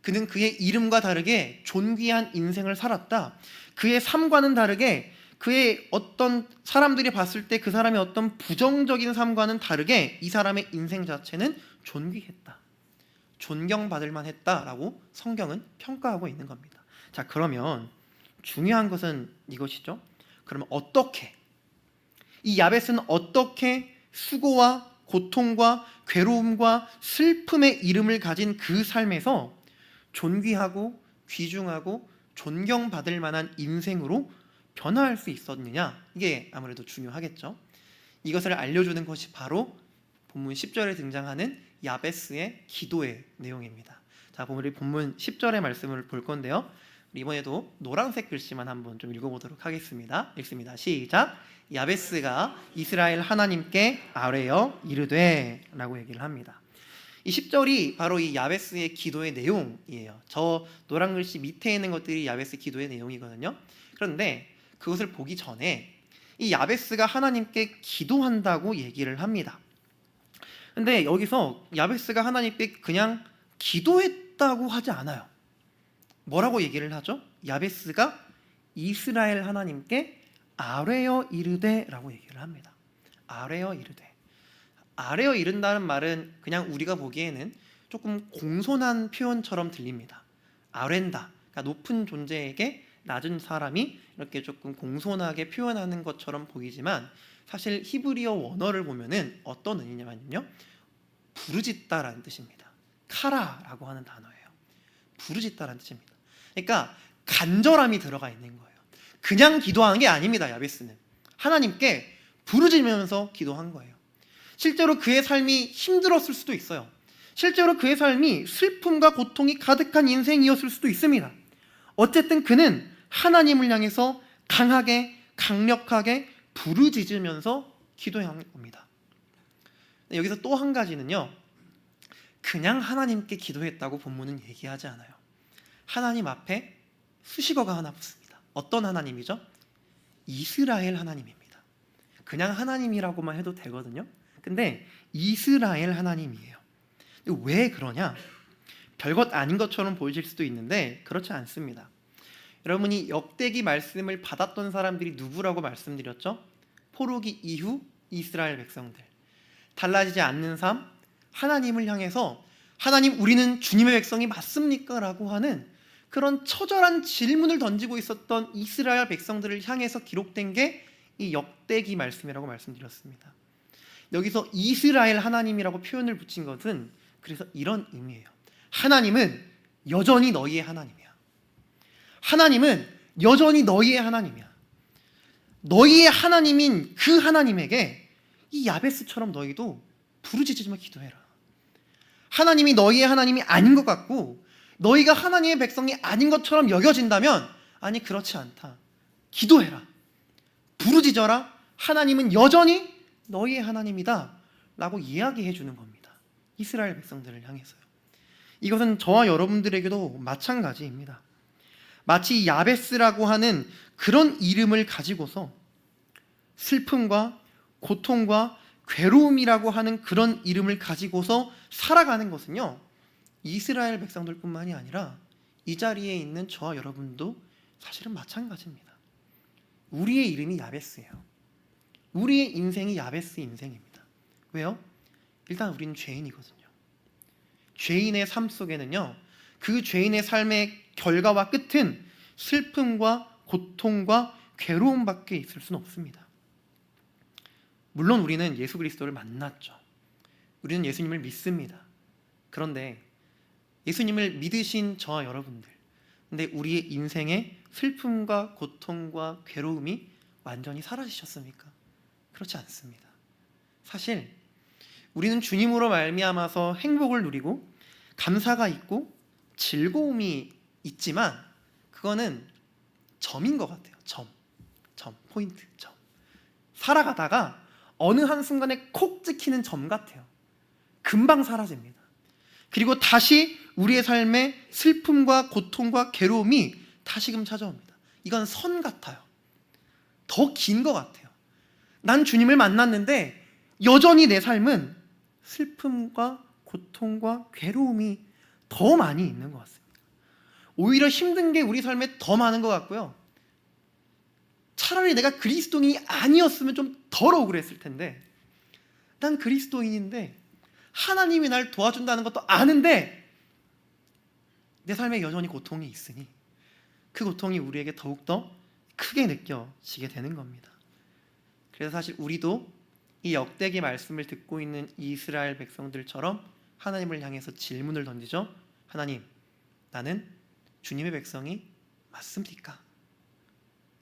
그는 그의 이름과 다르게 존귀한 인생을 살았다. 그의 삶과는 다르게 그의 어떤 사람들이 봤을 때 그 사람의 어떤 부정적인 삶과는 다르게 이 사람의 인생 자체는 존귀했다. 존경받을 만했다라고 성경은 평가하고 있는 겁니다. 자, 그러면 중요한 것은 이것이죠. 그러면 어떻게 이 야베스는 어떻게 수고와 고통과 괴로움과 슬픔의 이름을 가진 그 삶에서 존귀하고 귀중하고 존경받을 만한 인생으로 변화할 수 있었느냐? 이게 아무래도 중요하겠죠. 이것을 알려주는 것이 바로 본문 10절에 등장하는 야베스의 기도의 내용입니다. 자, 우리 본문 10절의 말씀을 볼 건데요. 이번에도 노란색 글씨만 한번 좀 읽어보도록 하겠습니다. 읽습니다. 시작. 야베스가 이스라엘 하나님께 아뢰어 이르되 라고 얘기를 합니다. 이 10절이 바로 이 야베스의 기도의 내용이에요. 저 노란 글씨 밑에 있는 것들이 야베스 기도의 내용이거든요. 그런데 그것을 보기 전에 이 야베스가 하나님께 기도한다고 얘기를 합니다. 근데 여기서 야베스가 하나님께 그냥 기도했다고 하지 않아요. 뭐라고 얘기를 하죠? 야베스가 이스라엘 하나님께 아뢰어 이르되라고 얘기를 합니다. 아뢰어 이르되. 아뢰어 이른다는 말은 그냥 우리가 보기에는 조금 공손한 표현처럼 들립니다. 아뢰다. 그러니까 높은 존재에게 낮은 사람이 이렇게 조금 공손하게 표현하는 것처럼 보이지만 사실 히브리어 원어를 보면은 어떤 의미냐면요, 부르짖다라는 뜻입니다. 카라라고 하는 단어예요. 부르짖다라는 뜻입니다. 그러니까 간절함이 들어가 있는 거예요. 그냥 기도하는 게 아닙니다. 야베스는 하나님께 부르짖으면서 기도한 거예요. 실제로 그의 삶이 힘들었을 수도 있어요. 실제로 그의 삶이 슬픔과 고통이 가득한 인생이었을 수도 있습니다. 어쨌든 그는 하나님을 향해서 강하게 강력하게 부르짖으면서 기도한 겁니다. 여기서 또 한 가지는요, 그냥 하나님께 기도했다고 본문은 얘기하지 않아요. 하나님 앞에 수식어가 하나 붙습니다. 어떤 하나님이죠? 이스라엘 하나님입니다. 그냥 하나님이라고만 해도 되거든요. 근데 이스라엘 하나님이에요. 왜 그러냐? 별것 아닌 것처럼 보이실 수도 있는데 그렇지 않습니다. 여러분이 역대기 말씀을 받았던 사람들이 누구라고 말씀드렸죠? 포로기 이후 이스라엘 백성들. 달라지지 않는 삶, 하나님을 향해서 하나님, 우리는 주님의 백성이 맞습니까? 라고 하는 그런 처절한 질문을 던지고 있었던 이스라엘 백성들을 향해서 기록된 게 이 역대기 말씀이라고 말씀드렸습니다. 여기서 이스라엘 하나님이라고 표현을 붙인 것은 그래서 이런 의미예요. 하나님은 여전히 너희의 하나님이야. 하나님은 여전히 너희의 하나님이야. 너희의 하나님인 그 하나님에게 이 야베스처럼 너희도 부르짖으며 기도해라. 하나님이 너희의 하나님이 아닌 것 같고 너희가 하나님의 백성이 아닌 것처럼 여겨진다면, 아니 그렇지 않다. 기도해라. 부르짖어라. 하나님은 여전히 너희의 하나님이다 라고 이야기해 주는 겁니다. 이스라엘 백성들을 향해서요. 이것은 저와 여러분들에게도 마찬가지입니다. 마치 야베스라고 하는 그런 이름을 가지고서 슬픔과 고통과 괴로움이라고 하는 그런 이름을 가지고서 살아가는 것은요, 이스라엘 백성들뿐만이 아니라 이 자리에 있는 저와 여러분도 사실은 마찬가지입니다. 우리의 이름이 야베스예요. 우리의 인생이 야베스 인생입니다. 왜요? 일단 우리는 죄인이거든요. 죄인의 삶 속에는요, 그 죄인의 삶의 결과와 끝은 슬픔과 고통과 괴로움밖에 있을 수는 없습니다. 물론 우리는 예수 그리스도를 만났죠. 우리는 예수님을 믿습니다. 그런데 예수님을 믿으신 저와 여러분들, 근데 우리의 인생에 슬픔과 고통과 괴로움이 완전히 사라지셨습니까? 그렇지 않습니다. 사실 우리는 주님으로 말미암아서 행복을 누리고 감사가 있고 즐거움이 있지만 그거는 점인 것 같아요. 점, 포인트, 점. 살아가다가 어느 한순간에 콕 찍히는 점 같아요. 금방 사라집니다. 그리고 다시 우리의 삶에 슬픔과 고통과 괴로움이 다시금 찾아옵니다. 이건 선 같아요. 더 긴 것 같아요. 난 주님을 만났는데 여전히 내 삶은 슬픔과 고통과 괴로움이 더 많이 있는 것 같습니다. 오히려 힘든 게 우리 삶에 더 많은 것 같고요. 차라리 내가 그리스도인이 아니었으면 좀 덜 억울했을 텐데, 난 그리스도인인데 하나님이 날 도와준다는 것도 아는데 내 삶에 여전히 고통이 있으니 그 고통이 우리에게 더욱더 크게 느껴지게 되는 겁니다. 그래서 사실 우리도 이 역대기 말씀을 듣고 있는 이스라엘 백성들처럼 하나님을 향해서 질문을 던지죠. 하나님, 나는 주님의 백성이 맞습니까?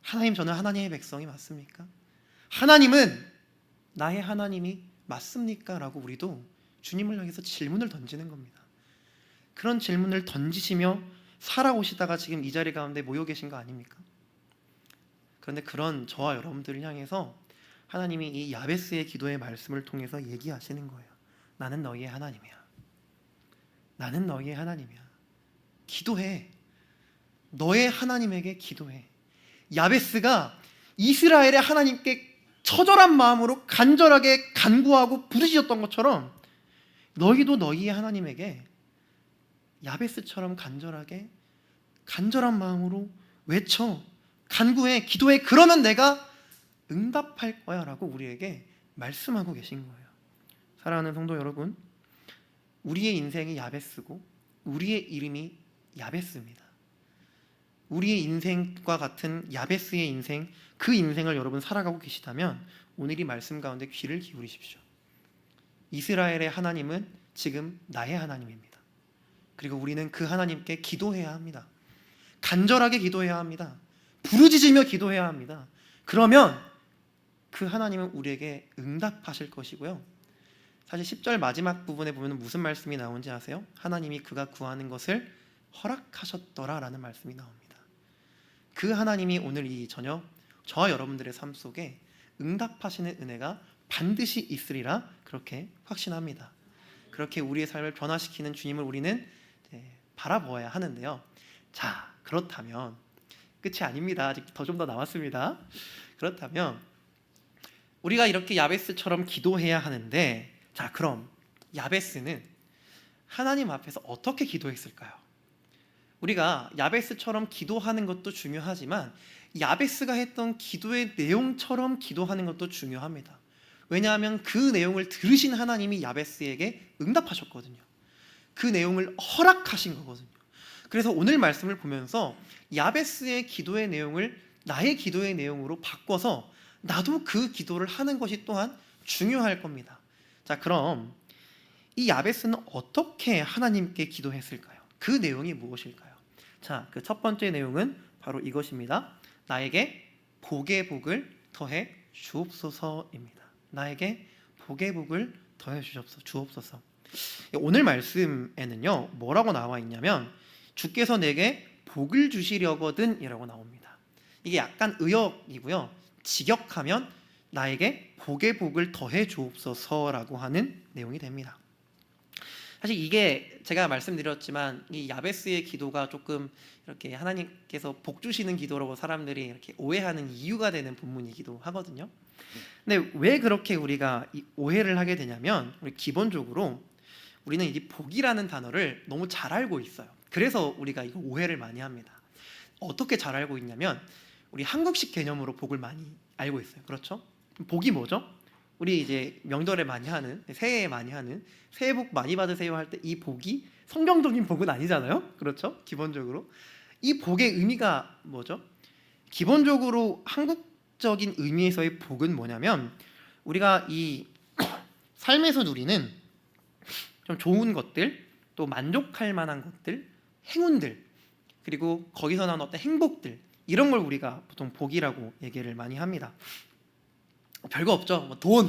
하나님, 저는 하나님의 백성이 맞습니까? 하나님은 나의 하나님이 맞습니까? 라고 우리도 주님을 향해서 질문을 던지는 겁니다. 그런 질문을 던지시며 살아오시다가 지금 이 자리 가운데 모여 계신 거 아닙니까? 그런데 그런 저와 여러분들을 향해서 하나님이 이 야베스의 기도의 말씀을 통해서 얘기하시는 거예요. 나는 너희의 하나님이야. 나는 너희의 하나님이야. 기도해. 너의 하나님에게 기도해. 야베스가 이스라엘의 하나님께 처절한 마음으로 간절하게 간구하고 부르짖었던 것처럼 너희도 너희의 하나님에게 야베스처럼 간절하게 간절한 마음으로 외쳐, 간구해, 기도해. 그러면 내가 응답할 거야 라고 우리에게 말씀하고 계신 거예요. 사랑하는 성도 여러분, 우리의 인생이 야베스고 우리의 이름이 야베스입니다. 우리의 인생과 같은 야베스의 인생, 그 인생을 여러분 살아가고 계시다면 오늘 이 말씀 가운데 귀를 기울이십시오. 이스라엘의 하나님은 지금 나의 하나님입니다. 그리고 우리는 그 하나님께 기도해야 합니다. 간절하게 기도해야 합니다. 부르짖으며 기도해야 합니다. 그러면 그 하나님은 우리에게 응답하실 것이고요. 사실 10절 마지막 부분에 보면 무슨 말씀이 나오는지 아세요? 하나님이 그가 구하는 것을 허락하셨더라 라는 말씀이 나옵니다. 그 하나님이 오늘 이 저녁 저와 여러분들의 삶 속에 응답하시는 은혜가 반드시 있으리라 그렇게 확신합니다. 그렇게 우리의 삶을 변화시키는 주님을 우리는 바라보아야 하는데요. 자, 그렇다면 끝이 아닙니다. 아직 좀 더 남았습니다. 그렇다면 우리가 이렇게 야베스처럼 기도해야 하는데, 자, 그럼 야베스는 하나님 앞에서 어떻게 기도했을까요? 우리가 야베스처럼 기도하는 것도 중요하지만 야베스가 했던 기도의 내용처럼 기도하는 것도 중요합니다. 왜냐하면 그 내용을 들으신 하나님이 야베스에게 응답하셨거든요. 그 내용을 허락하신 거거든요. 그래서 오늘 말씀을 보면서 야베스의 기도의 내용을 나의 기도의 내용으로 바꿔서 나도 그 기도를 하는 것이 또한 중요할 겁니다. 자, 그럼 이 야베스는 어떻게 하나님께 기도했을까요? 그 내용이 무엇일까요? 자, 그 첫 번째 내용은 바로 이것입니다. 나에게 복의 복을 더해 주옵소서입니다. 나에게 복의 복을 더해 주옵소서. 오늘 말씀에는요, 뭐라고 나와 있냐면 주께서 내게 복을 주시려거든 이라고 나옵니다. 이게 약간 의역이고요. 직역하면 나에게 복의 복을 더해 주옵소서라고 하는 내용이 됩니다. 사실 이게 제가 말씀드렸지만 이 야베스의 기도가 조금 이렇게 하나님께서 복 주시는 기도라고 사람들이 이렇게 오해하는 이유가 되는 본문이기도 하거든요. 근데 왜 그렇게 우리가 이 오해를 하게 되냐면, 우리 기본적으로 우리는 이 복이라는 단어를 너무 잘 알고 있어요. 그래서 우리가 이거 오해를 많이 합니다. 어떻게 잘 알고 있냐면 우리 한국식 개념으로 복을 많이 알고 있어요. 그렇죠? 복이 뭐죠? 우리 이제 명절에 많이 하는, 새해에 많이 하는 새해 복 많이 받으세요 할 때 이 복이 성경적인 복은 아니잖아요. 그렇죠? 기본적으로 이 복의 의미가 뭐죠? 기본적으로 한국적인 의미에서의 복은 뭐냐면 우리가 이 삶에서 누리는 좀 좋은 것들, 또 만족할 만한 것들, 행운들, 그리고 거기서 나온 어떤 행복들, 이런 걸 우리가 보통 복이라고 얘기를 많이 합니다. 별거 없죠. 뭐 돈,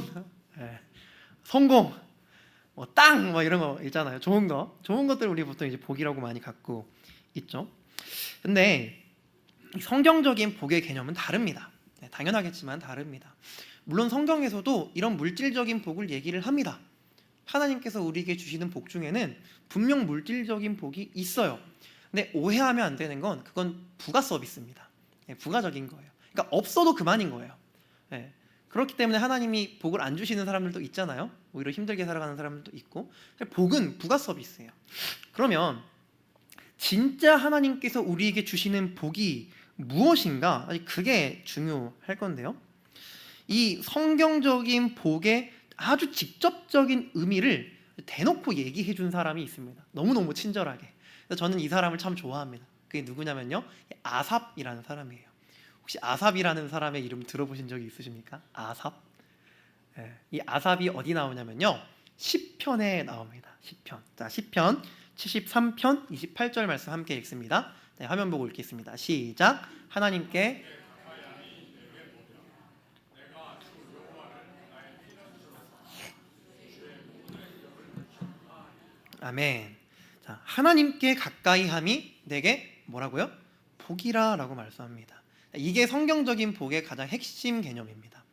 성공, 뭐 땅, 뭐 이런 거 있잖아요. 좋은 것들 우리 보통 이제 복이라고 많이 갖고 있죠. 근데 성경적인 복의 개념은 다릅니다. 당연하겠지만 다릅니다. 물론 성경에서도 이런 물질적인 복을 얘기를 합니다. 하나님께서 우리에게 주시는 복 중에는 분명 물질적인 복이 있어요. 근데 오해하면 안 되는 건 그건 부가 서비스입니다. 부가적인 거예요. 그러니까 없어도 그만인 거예요. 그렇기 때문에 하나님이 복을 안 주시는 사람들도 있잖아요. 오히려 힘들게 살아가는 사람들도 있고. 복은 부가 서비스예요. 그러면 진짜 하나님께서 우리에게 주시는 복이 무엇인가? 그게 중요할 건데요. 이 성경적인 복의 아주 직접적인 의미를 대놓고 얘기해 준 사람이 있습니다. 너무너무 친절하게. 그래서 저는 이 사람을 참 좋아합니다. 그게 누구냐면요, 아삽이라는 사람이에요. 혹시 아삽이라는 사람의 이름 들어보신 적이 있으십니까? 아삽? 이 아삽이 어디 나오냐면요, 시편에 나옵니다. 시편. 자, 시편 73편 28절 말씀 함께 읽습니다. 네, 화면 보고 읽겠습니다. 시작. 하나님께 아멘. 자, 하나님께 가까이함이 내게 뭐라고요? 복이라라고 말씀합니다. 이게 성경적인 복의 가장 핵심 개념입니다.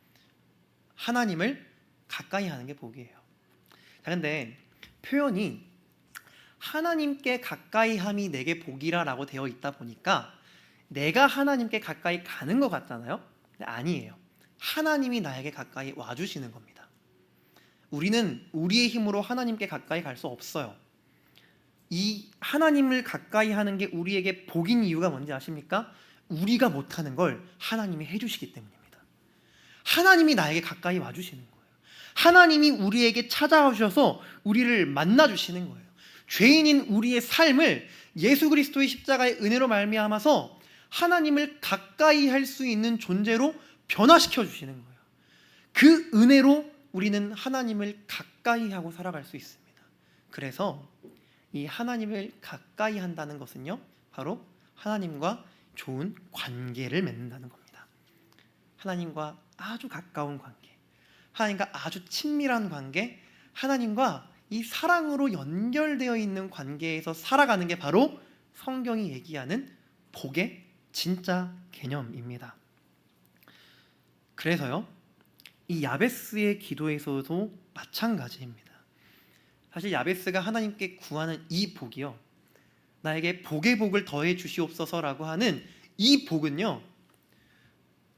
하나님을 가까이 하는 게 복이에요. 자, 근데 표현이 하나님께 가까이함이 내게 복이라라고 되어 있다 보니까 내가 하나님께 가까이 가는 것 같잖아요. 근데 아니에요. 하나님이 나에게 가까이 와주시는 겁니다. 우리는 우리의 힘으로 하나님께 가까이 갈 수 없어요. 이 하나님을 가까이 하는 게 우리에게 복인 이유가 뭔지 아십니까? 우리가 못하는 걸 하나님이 해주시기 때문입니다. 하나님이 나에게 가까이 와주시는 거예요. 하나님이 우리에게 찾아오셔서 우리를 만나주시는 거예요. 죄인인 우리의 삶을 예수 그리스도의 십자가의 은혜로 말미암아서 하나님을 가까이 할 수 있는 존재로 변화시켜 주시는 거예요. 그 은혜로 우리는 하나님을 가까이 하고 살아갈 수 있습니다. 그래서 이 하나님을 가까이 한다는 것은요, 바로 하나님과 좋은 관계를 맺는다는 겁니다. 하나님과 아주 가까운 관계, 하나님과 아주 친밀한 관계, 하나님과 이 사랑으로 연결되어 있는 관계에서 살아가는 게 바로 성경이 얘기하는 복의 진짜 개념입니다. 그래서요, 이 야베스의 기도에서도 마찬가지입니다. 사실 야베스가 하나님께 구하는 이 복이요, 나에게 복의 복을 더해 주시옵소서라고 하는 이 복은요,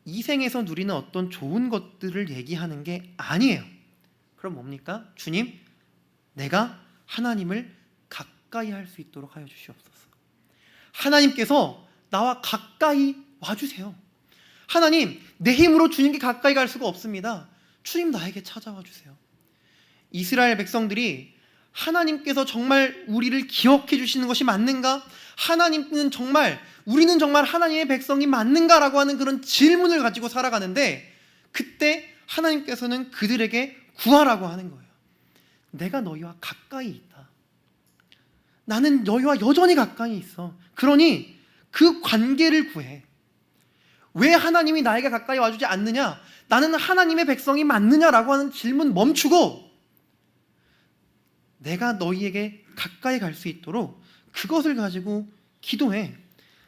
이 생에서 누리는 어떤 좋은 것들을 얘기하는 게 아니에요. 그럼 뭡니까? 주님, 내가 하나님을 가까이 할 수 있도록 하여 주시옵소서. 하나님께서 나와 가까이 와주세요. 하나님, 내 힘으로 주님께 가까이 갈 수가 없습니다. 주님, 나에게 찾아와 주세요. 이스라엘 백성들이 하나님께서 정말 우리를 기억해 주시는 것이 맞는가? 우리는 정말 하나님의 백성이 맞는가라고 하는 그런 질문을 가지고 살아가는데, 그때 하나님께서는 그들에게 구하라고 하는 거예요. 내가 너희와 가까이 있다. 나는 너희와 여전히 가까이 있어. 그러니 그 관계를 구해. 왜 하나님이 나에게 가까이 와주지 않느냐? 나는 하나님의 백성이 맞느냐라고 하는 질문 멈추고, 내가 너희에게 가까이 갈 수 있도록 그것을 가지고 기도해.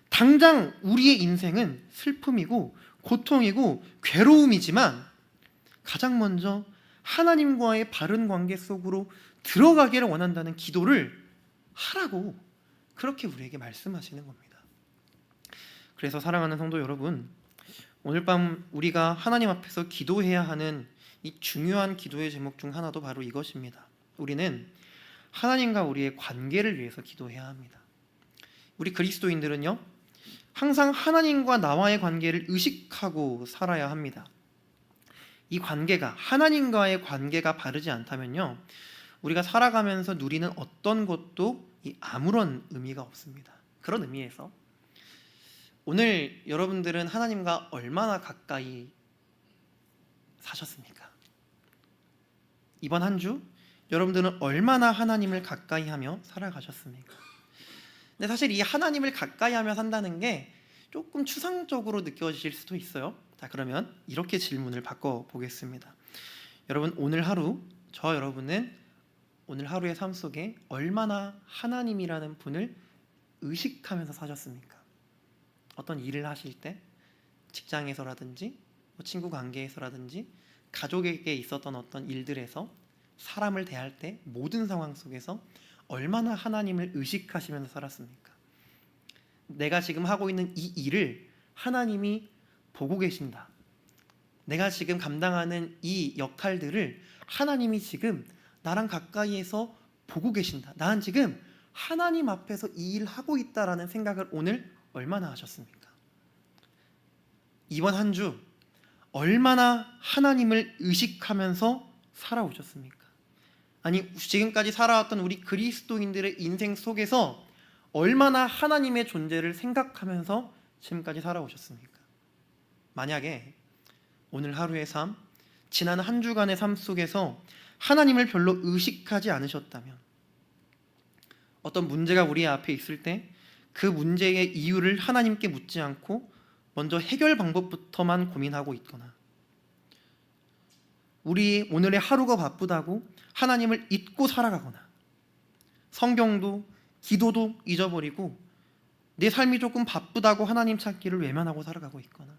당장 우리의 인생은 슬픔이고 고통이고 괴로움이지만 가장 먼저 하나님과의 바른 관계 속으로 들어가기를 원한다는 기도를 하라고, 그렇게 우리에게 말씀하시는 겁니다. 그래서 사랑하는 성도 여러분, 오늘 밤 우리가 하나님 앞에서 기도해야 하는 이 중요한 기도의 제목 중 하나도 바로 이것입니다. 우리는 하나님과 우리의 관계를 위해서 기도해야 합니다. 우리 그리스도인들은요, 항상 하나님과 나와의 관계를 의식하고 살아야 합니다. 이 관계가, 하나님과의 관계가 바르지 않다면요, 우리가 살아가면서 누리는 어떤 것도 아무런 의미가 없습니다. 그런 의미에서 오늘 여러분들은 하나님과 얼마나 가까이 사셨습니까? 이번 한 주 여러분들은 얼마나 하나님을 가까이 하며 살아가셨습니까? 근데 사실 이 하나님을 가까이 하며 산다는 게 조금 추상적으로 느껴지실 수도 있어요. 자, 그러면 이렇게 질문을 바꿔보겠습니다. 여러분, 오늘 하루, 저 여러분은 오늘 하루의 삶 속에 얼마나 하나님이라는 분을 의식하면서 사셨습니까? 어떤 일을 하실 때, 직장에서라든지 친구 관계에서라든지 가족에게 있었던 어떤 일들에서, 사람을 대할 때 모든 상황 속에서 얼마나 하나님을 의식하시면서 살았습니까? 내가 지금 하고 있는 이 일을 하나님이 보고 계신다. 내가 지금 감당하는 이 역할들을 하나님이 지금 나랑 가까이에서 보고 계신다. 나는 지금 하나님 앞에서 이 일을 하고 있다라는 생각을 오늘 얼마나 하셨습니까? 이번 한 주 얼마나 하나님을 의식하면서 살아오셨습니까? 아니, 지금까지 살아왔던 우리 그리스도인들의 인생 속에서 얼마나 하나님의 존재를 생각하면서 지금까지 살아오셨습니까? 만약에 오늘 하루의 삶, 지난 한 주간의 삶 속에서 하나님을 별로 의식하지 않으셨다면, 어떤 문제가 우리 앞에 있을 때 그 문제의 이유를 하나님께 묻지 않고 먼저 해결 방법부터만 고민하고 있거나, 우리 오늘의 하루가 바쁘다고 하나님을 잊고 살아가거나, 성경도 기도도 잊어버리고 내 삶이 조금 바쁘다고 하나님 찾기를 외면하고 살아가고 있거나,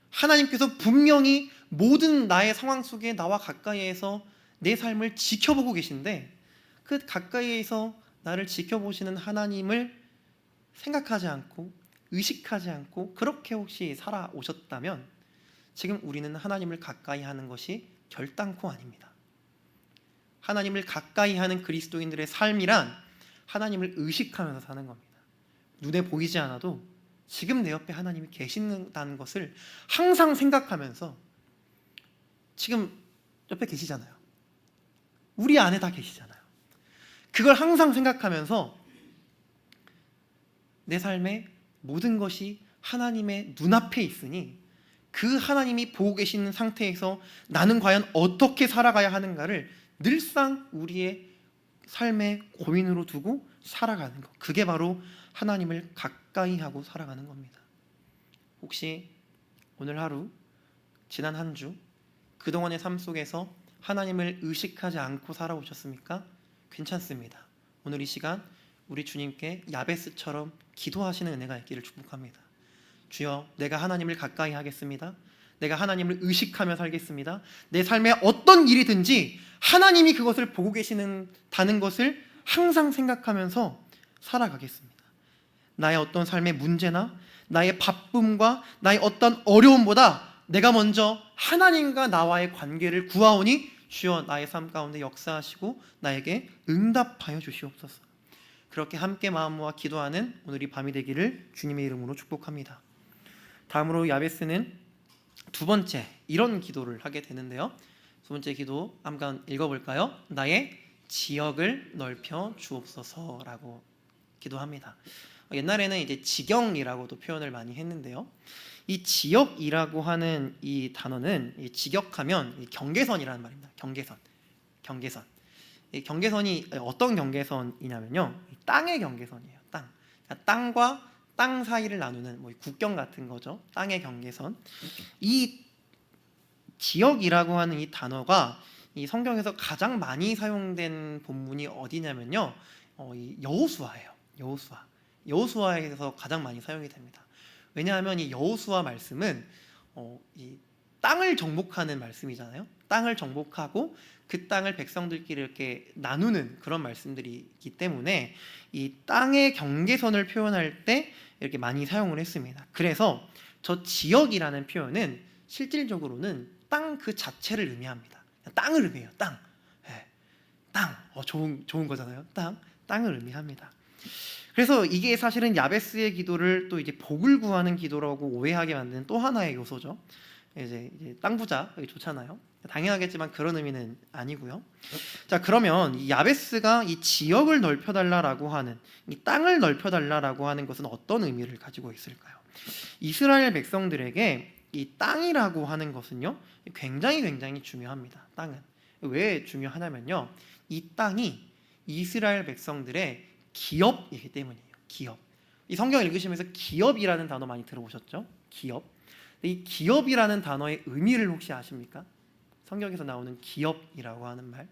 하나님께서 분명히 모든 나의 상황 속에 나와 가까이에서 내 삶을 지켜보고 계신데 그 가까이에서 나를 지켜보시는 하나님을 생각하지 않고 의식하지 않고 그렇게 혹시 살아오셨다면 지금 우리는 하나님을 가까이 하는 것이 결단코 아닙니다. 하나님을 가까이 하는 그리스도인들의 삶이란 하나님을 의식하면서 사는 겁니다. 눈에 보이지 않아도 지금 내 옆에 하나님이 계신다는 것을 항상 생각하면서, 지금 옆에 계시잖아요. 우리 안에 다 계시잖아요. 그걸 항상 생각하면서 내 삶의 모든 것이 하나님의 눈앞에 있으니 그 하나님이 보고 계시는 상태에서 나는 과연 어떻게 살아가야 하는가를 늘상 우리의 삶의 고민으로 두고 살아가는 것, 그게 바로 하나님을 가까이 하고 살아가는 겁니다. 혹시 오늘 하루, 지난 한 주, 그동안의 삶 속에서 하나님을 의식하지 않고 살아오셨습니까? 괜찮습니다. 오늘 이 시간 우리 주님께 야베스처럼 기도하시는 은혜가 있기를 축복합니다. 주여, 내가 하나님을 가까이 하겠습니다. 내가 하나님을 의식하며 살겠습니다. 내 삶에 어떤 일이든지 하나님이 그것을 보고 계시다는 것을 항상 생각하면서 살아가겠습니다. 나의 어떤 삶의 문제나 나의 바쁨과 나의 어떤 어려움보다 내가 먼저 하나님과 나와의 관계를 구하오니 주여 나의 삶 가운데 역사하시고 나에게 응답하여 주시옵소서. 그렇게 함께 마음 모아 기도하는 오늘 이 밤이 되기를 주님의 이름으로 축복합니다. 다음으로 야베스는 두 번째 이런 기도를 하게 되는데요. 두 번째 기도 한번 읽어볼까요? 나의 지역을 넓혀 주옵소서라고 기도합니다. 옛날에는 이제 지경이라고도 표현을 많이 했는데요. 이 지역이라고 하는 이 단어는 직역하면 경계선이라는 말입니다. 경계선. 이 경계선이 어떤 경계선이냐면요, 땅의 경계선이에요. 땅과 땅 사이를 나누는 국경 같은 거죠. 땅의 경계선. 이 지역이라고 하는 이 단어가 이 성경에서 가장 많이 사용된 본문이 어디냐면요, 이 여호수아예요. 여호수아에서 가장 많이 사용이 됩니다. 왜냐하면 이 여호수아 말씀은 이 땅을 정복하는 말씀이잖아요. 땅을 정복하고 그 땅을 백성들끼리 이렇게 나누는 그런 말씀들이 있기 때문에 이 땅의 경계선을 표현할 때 이렇게 많이 사용을 했습니다. 그래서 저 지역이라는 표현은 실질적으로는 땅 그 자체를 의미합니다. 땅을 의미해요. 땅. 좋은 거잖아요. 땅을 의미합니다. 그래서 이게 사실은 야베스의 기도를 또 이제 복을 구하는 기도라고 오해하게 만드는 또 하나의 요소죠. 이제 땅 부자 좋잖아요. 당연하겠지만 그런 의미는 아니고요. 자, 그러면 이 야베스가 이 지역을 넓혀달라라고 하는, 이 땅을 넓혀달라라고 하는 것은 어떤 의미를 가지고 있을까요? 이스라엘 백성들에게 이 땅이라고 하는 것은요, 굉장히 중요합니다. 땅은 왜 중요하냐면요, 이 땅이 이스라엘 백성들의 기업이기 때문이에요. 기업. 이 성경 읽으시면서 기업이라는 단어 많이 들어보셨죠? 기업. 이 기업이라는 단어의 의미를 혹시 아십니까? 성경에서 나오는 기업이라고 하는 말.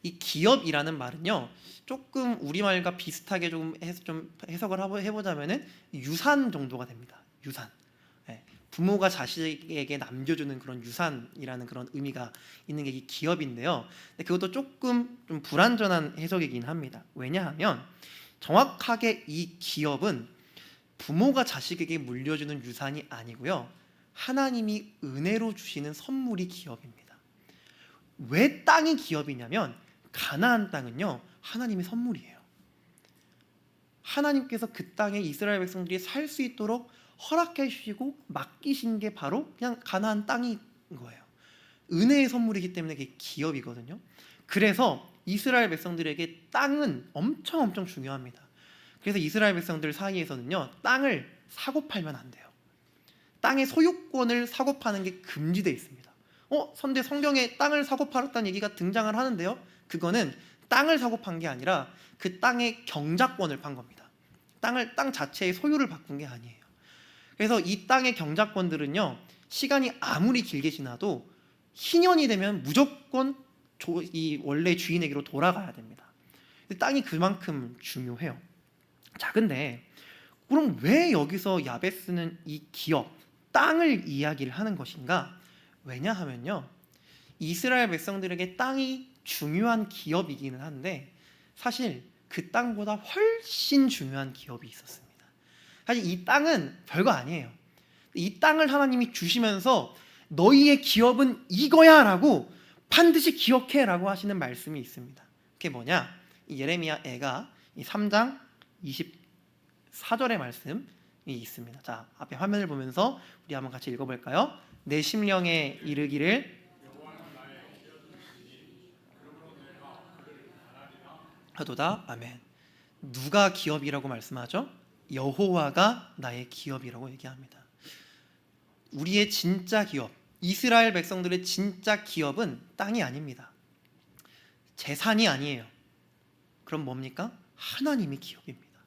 이 기업이라는 말은요, 조금 우리말과 비슷하게 좀 해석을 해보자면은 유산 정도가 됩니다. 유산. 부모가 자식에게 남겨주는 그런 유산이라는 그런 의미가 있는 게 이 기업인데요. 그것도 조금 좀 불완전한 해석이긴 합니다. 왜냐하면 정확하게 이 기업은 부모가 자식에게 물려주는 유산이 아니고요, 하나님이 은혜로 주시는 선물이 기업입니다. 왜 땅이 기업이냐면 가나안 땅은요 하나님의 선물이에요. 하나님께서 그 땅에 이스라엘 백성들이 살 수 있도록 허락해 주시고 맡기신 게 바로 그냥 가나안 땅인 거예요. 은혜의 선물이기 때문에 그게 기업이거든요. 그래서 이스라엘 백성들에게 땅은 엄청 중요합니다. 그래서 이스라엘 백성들 사이에서는요 땅을 사고 팔면 안 돼요. 땅의 소유권을 사고 파는 게 금지되어 있습니다. 선대 성경에 땅을 사고 팔았다는 얘기가 등장을 하는데요, 그거는 땅을 사고 판 게 아니라 그 땅의 경작권을 판 겁니다. 땅 자체의 소유를 바꾼 게 아니에요. 그래서 이 땅의 경작권들은요 시간이 아무리 길게 지나도 희년이 되면 무조건 이 원래 주인에게로 돌아가야 됩니다. 땅이 그만큼 중요해요. 자, 근데 그럼 왜 여기서 야베스는 이 기업, 땅을 이야기를 하는 것인가? 왜냐하면요 이스라엘 백성들에게 땅이 중요한 기업이기는 한데 사실 그 땅보다 훨씬 중요한 기업이 있었습니다. 사실 이 땅은 별거 아니에요. 이 땅을 하나님이 주시면서 너희의 기업은 이거야 라고 반드시 기억해 라고 하시는 말씀이 있습니다. 그게 뭐냐? 이 예레미야 애가 이 3장 24절의 말씀이 있습니다. 자, 앞에 화면을 보면서 우리 한번 같이 읽어볼까요? 내 심령에 이르기를 하도다. 아멘. 누가 기업이라고 말씀하죠? 여호와가 나의 기업이라고 얘기합니다. 우리의 진짜 기업, 이스라엘 백성들의 진짜 기업은 땅이 아닙니다. 재산이 아니에요. 그럼 뭡니까? 하나님이 기업입니다.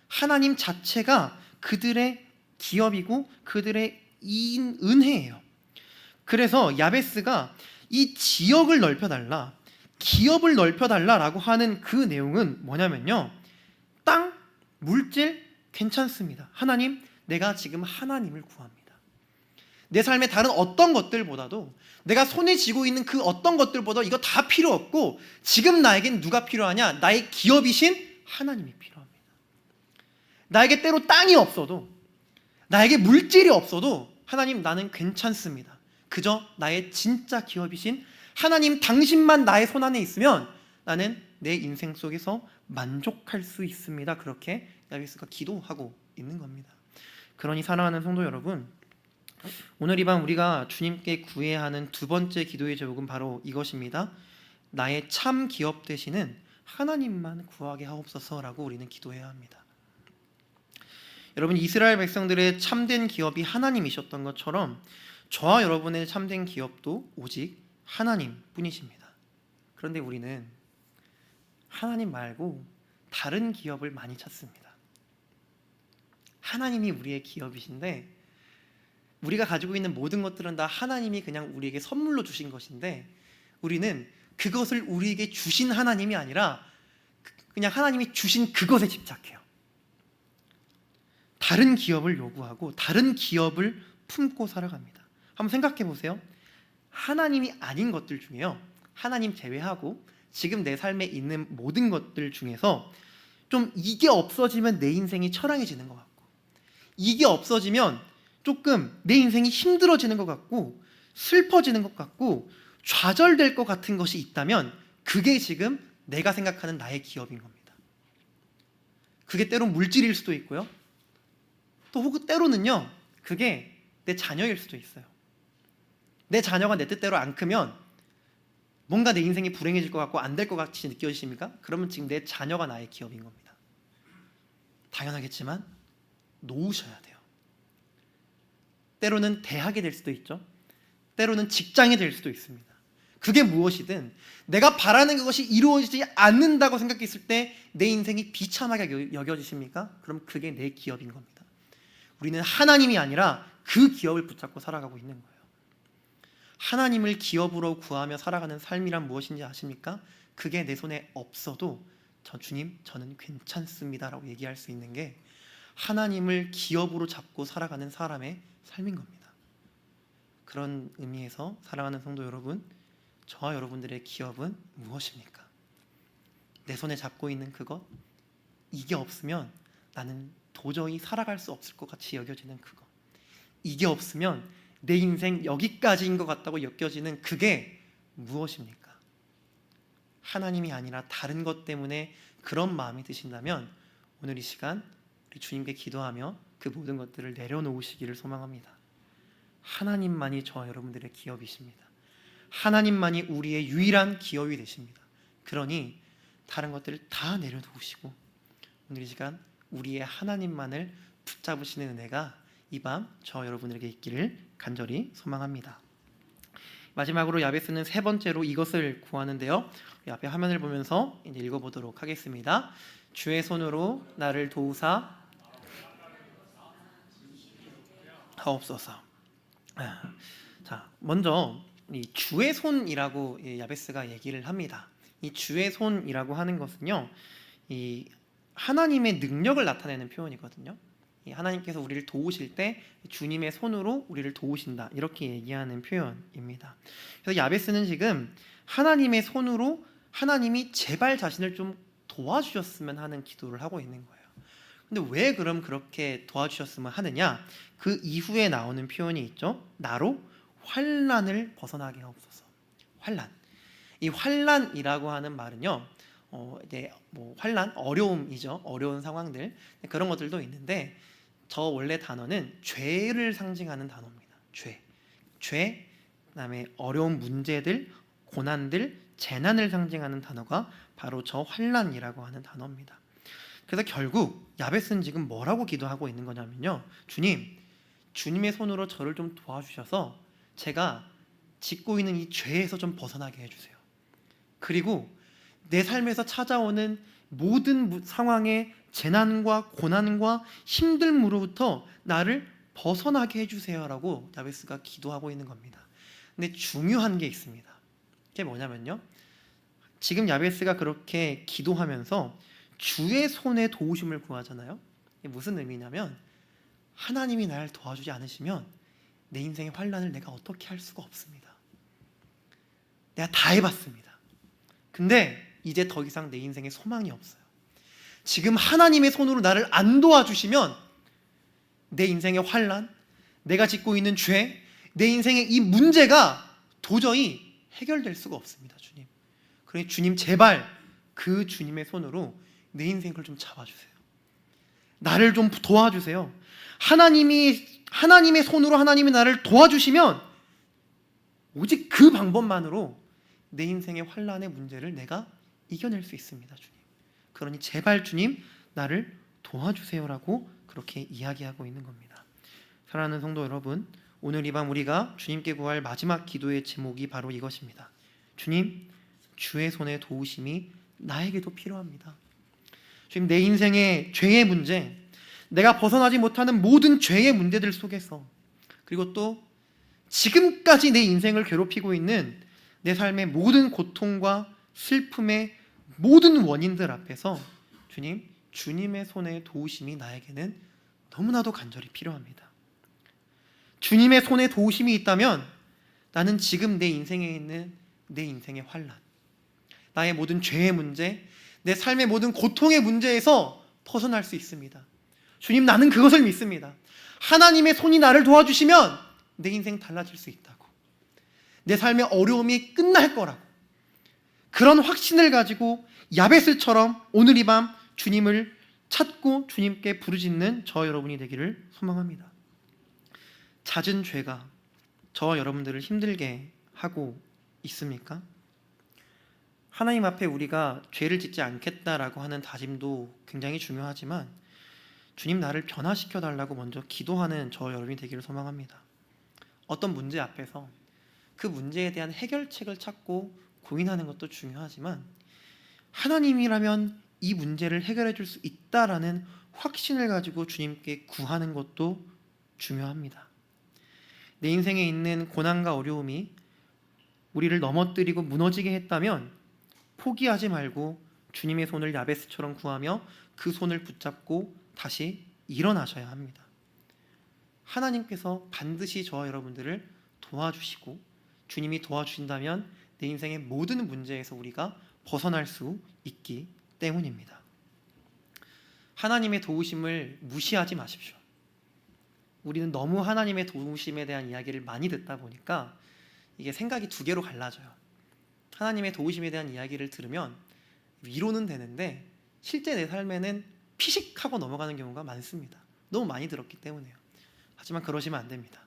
하나님 자체가 그들의 기업이고 그들의 은혜예요. 그래서 야베스가 이 지역을 넓혀달라, 기업을 넓혀달라라고 하는 그 내용은 뭐냐면요, 땅, 물질 괜찮습니다. 하나님, 내가 지금 하나님을 구합니다. 내 삶의 다른 어떤 것들보다도, 내가 손에 쥐고 있는 그 어떤 것들보다 이거 다 필요 없고 지금 나에겐 누가 필요하냐? 나의 기업이신 하나님이 필요합니다. 나에게 때로 땅이 없어도, 나에게 물질이 없어도 하나님, 나는 괜찮습니다. 그저 나의 진짜 기업이신 하나님 당신만 나의 손안에 있으면 나는 내 인생 속에서 만족할 수 있습니다. 그렇게 야베스가 기도하고 있는 겁니다. 그러니 사랑하는 성도 여러분, 오늘 이 밤 우리가 주님께 구해야 하는 두 번째 기도의 제목은 바로 이것입니다. 나의 참 기업 되시는 하나님만 구하게 하옵소서라고 우리는 기도해야 합니다. 여러분, 이스라엘 백성들의 참된 기업이 하나님이셨던 것처럼 저와 여러분의 참된 기업도 오직 하나님뿐이십니다. 그런데 우리는 하나님 말고 다른 기업을 많이 찾습니다. 하나님이 우리의 기업이신데, 우리가 가지고 있는 모든 것들은 다 하나님이 그냥 우리에게 선물로 주신 것인데, 우리는 그것을 우리에게 주신 하나님이 아니라 그냥 하나님이 주신 그것에 집착해요. 다른 기업을 요구하고 다른 기업을 품고 살아갑니다. 한번 생각해 보세요. 하나님이 아닌 것들 중에요, 하나님 제외하고 지금 내 삶에 있는 모든 것들 중에서 좀 이게 없어지면 내 인생이 처량해지는 것 같고, 이게 없어지면 조금 내 인생이 힘들어지는 것 같고, 슬퍼지는 것 같고, 좌절될 것 같은 것이 있다면 그게 지금 내가 생각하는 나의 기업인 겁니다. 그게 때론 물질일 수도 있고요, 또 혹은 때로는요 그게 내 자녀일 수도 있어요. 내 자녀가 내 뜻대로 안 크면 뭔가 내 인생이 불행해질 것 같고 안 될 것 같이 느껴지십니까? 그러면 지금 내 자녀가 나의 기업인 겁니다. 당연하겠지만 놓으셔야 돼요. 때로는 대학이 될 수도 있죠. 때로는 직장이 될 수도 있습니다. 그게 무엇이든 내가 바라는 그것이 이루어지지 않는다고 생각했을 때 내 인생이 비참하게 여겨지십니까? 그럼 그게 내 기업인 겁니다. 우리는 하나님이 아니라 그 기업을 붙잡고 살아가고 있는 거예요. 하나님을 기업으로 구하며 살아가는 삶이란 무엇인지 아십니까? 그게 내 손에 없어도 주님, 저는 괜찮습니다라고 얘기할 수 있는 게 하나님을 기업으로 잡고 살아가는 사람의 삶인 겁니다. 그런 의미에서 사랑하는 성도 여러분, 저와 여러분들의 기업은 무엇입니까? 내 손에 잡고 있는 그것, 이게 없으면 나는 도저히 살아갈 수 없을 것 같이 여겨지는 그거, 이게 없으면 내 인생 여기까지인 것 같다고 여겨지는 그게 무엇입니까? 하나님이 아니라 다른 것 때문에 그런 마음이 드신다면 오늘 이 시간 우리 주님께 기도하며 그 모든 것들을 내려놓으시기를 소망합니다. 하나님만이 저와 여러분들의 기업이십니다. 하나님만이 우리의 유일한 기업이 되십니다. 그러니 다른 것들을 다 내려놓으시고 오늘 이 시간 우리의 하나님만을 붙잡으시는 은혜가 이 밤 저와 여러분에게 있기를 간절히 소망합니다. 마지막으로 야베스는 세 번째로 이것을 구하는데요. 우리 앞에 화면을 보면서 이제 읽어보도록 하겠습니다. 주의 손으로 나를 도우사 하옵소서. 자, 먼저 이 주의 손이라고 야베스가 얘기를 합니다. 이 주의 손이라고 하는 것은요, 이 하나님의 능력을 나타내는 표현이거든요. 이 하나님께서 우리를 도우실 때 주님의 손으로 우리를 도우신다, 이렇게 얘기하는 표현입니다. 그래서 야베스는 지금 하나님의 손으로 하나님이 제발 자신을 좀 도와주셨으면 하는 기도를 하고 있는 거예요. 근데 왜 그럼 그렇게 도와주셨으면 하느냐? 그 이후에 나오는 표현이 있죠. 나로 환난을 벗어나게 하옵소서. 환난. 이 환난이라고 하는 말은요, 이제 뭐 환난, 어려움이죠. 어려운 상황들, 그런 것들도 있는데 저 원래 단어는 죄를 상징하는 단어입니다. 죄, 그다음에 어려운 문제들, 고난들, 재난을 상징하는 단어가 바로 저 환난이라고 하는 단어입니다. 그래서 결국 야베스는 지금 뭐라고 기도하고 있는 거냐면요, 주님의 손으로 저를 좀 도와주셔서 제가 짓고 있는 이 죄에서 좀 벗어나게 해주세요. 그리고 내 삶에서 찾아오는 모든 상황의 재난과 고난과 힘듦으로부터 나를 벗어나게 해주세요라고 야베스가 기도하고 있는 겁니다. 근데 중요한 게 있습니다. 그게 뭐냐면요, 지금 야베스가 그렇게 기도하면서 주의 손에 도우심을 구하잖아요. 이게 무슨 의미냐면 하나님이 나를 도와주지 않으시면 내 인생의 환난을 내가 어떻게 할 수가 없습니다. 내가 다 해봤습니다. 근데 이제 더 이상 내 인생에 소망이 없어요. 지금 하나님의 손으로 나를 안 도와주시면 내 인생의 환난, 내가 짓고 있는 죄, 내 인생의 이 문제가 도저히 해결될 수가 없습니다. 주님, 그러니 주님 제발 그 주님의 손으로 내 인생을 좀 잡아주세요. 나를 좀 도와주세요. 하나님의 손으로 하나님이 나를 도와주시면 오직 그 방법만으로 내 인생의 환난의 문제를 내가 이겨낼 수 있습니다. 주님, 그러니 제발 주님 나를 도와주세요라고 그렇게 이야기하고 있는 겁니다. 사랑하는 성도 여러분, 오늘 이 밤 우리가 주님께 구할 마지막 기도의 제목이 바로 이것입니다. 주님, 주의 손의 도우심이 나에게도 필요합니다. 주님, 내 인생의 죄의 문제, 내가 벗어나지 못하는 모든 죄의 문제들 속에서, 그리고 또 지금까지 내 인생을 괴롭히고 있는 내 삶의 모든 고통과 슬픔의 모든 원인들 앞에서 주님, 주님의 손의 도우심이 나에게는 너무나도 간절히 필요합니다. 주님의 손에 도우심이 있다면 나는 지금 내 인생에 있는 내 인생의 환난, 나의 모든 죄의 문제, 내 삶의 모든 고통의 문제에서 벗어날 수 있습니다. 주님, 나는 그것을 믿습니다. 하나님의 손이 나를 도와주시면 내 인생 달라질 수 있다고, 내 삶의 어려움이 끝날 거라고, 그런 확신을 가지고 야베스처럼 오늘 이 밤 주님을 찾고 주님께 부르짖는 저 여러분이 되기를 소망합니다. 잦은 죄가 저와 여러분들을 힘들게 하고 있습니까? 하나님 앞에 우리가 죄를 짓지 않겠다라고 하는 다짐도 굉장히 중요하지만 주님, 나를 변화시켜 달라고 먼저 기도하는 저 여러분이 되기를 소망합니다. 어떤 문제 앞에서 그 문제에 대한 해결책을 찾고 고민하는 것도 중요하지만 하나님이라면 이 문제를 해결해 줄 수 있다라는 확신을 가지고 주님께 구하는 것도 중요합니다. 내 인생에 있는 고난과 어려움이 우리를 넘어뜨리고 무너지게 했다면 포기하지 말고 주님의 손을 야베스처럼 구하며 그 손을 붙잡고 다시 일어나셔야 합니다. 하나님께서 반드시 저와 여러분들을 도와주시고 주님이 도와주신다면 내 인생의 모든 문제에서 우리가 벗어날 수 있기 때문입니다. 하나님의 도우심을 무시하지 마십시오. 우리는 너무 하나님의 도우심에 대한 이야기를 많이 듣다 보니까 이게 생각이 두 개로 갈라져요. 하나님의 도우심에 대한 이야기를 들으면 위로는 되는데 실제 내 삶에는 피식하고 넘어가는 경우가 많습니다. 너무 많이 들었기 때문에요. 하지만 그러시면 안 됩니다.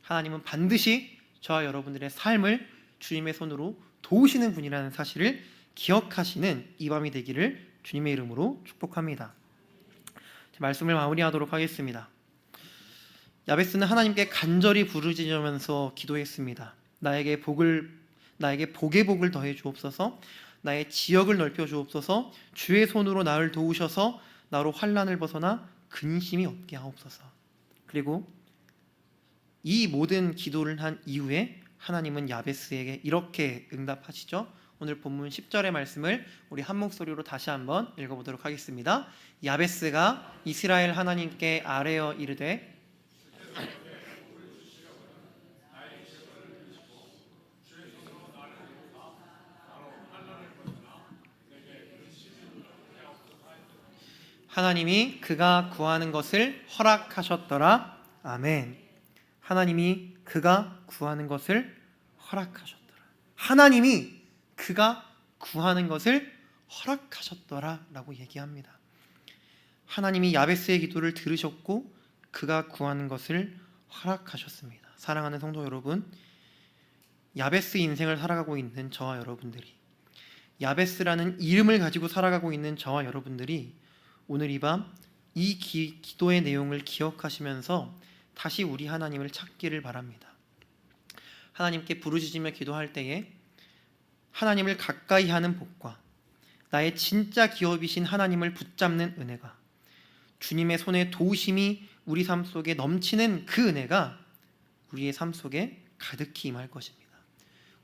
하나님은 반드시 저와 여러분들의 삶을 주님의 손으로 도우시는 분이라는 사실을 기억하시는 이 밤이 되기를 주님의 이름으로 축복합니다. 말씀을 마무리하도록 하겠습니다. 야베스는 하나님께 간절히 부르짖으면서 기도했습니다. 나에게 복의 복을 더해 주옵소서. 나의 지역을 넓혀 주옵소서. 주의 손으로 나를 도우셔서 나로 환난을 벗어나 근심이 없게 하옵소서. 그리고 이 모든 기도를 한 이후에 하나님은 야베스에게 이렇게 응답하시죠. 오늘 본문 10절의 말씀을 우리 한 목소리로 다시 한번 읽어보도록 하겠습니다. 야베스가 이스라엘 하나님께 아뢰어 이르되 하나님이 그가 구하는 것을 허락하셨더라. 아멘. 하나님이 그가 구하는 것을 허락하셨더라. 하나님이 그가 구하는 것을 허락하셨더라 라고 얘기합니다. 하나님이 야베스의 기도를 들으셨고 그가 구하는 것을 허락하셨습니다. 사랑하는 성도 여러분, 야베스 인생을 살아가고 있는 저와 여러분들이, 야베스라는 이름을 가지고 살아가고 있는 저와 여러분들이 오늘 이 밤 이 기도의 내용을 기억하시면서 다시 우리 하나님을 찾기를 바랍니다. 하나님께 부르짖으며 기도할 때에 하나님을 가까이 하는 복과 나의 진짜 기업이신 하나님을 붙잡는 은혜가, 주님의 손에 도우심이 우리 삶 속에 넘치는 그 은혜가 우리의 삶 속에 가득히 임할 것입니다.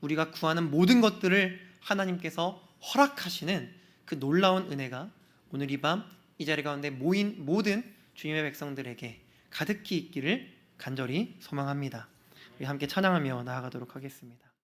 우리가 구하는 모든 것들을 하나님께서 허락하시는 그 놀라운 은혜가 오늘 이 밤 이 자리 가운데 모인 모든 주님의 백성들에게 가득히 있기를 간절히 소망합니다. 우리 함께 찬양하며 나아가도록 하겠습니다.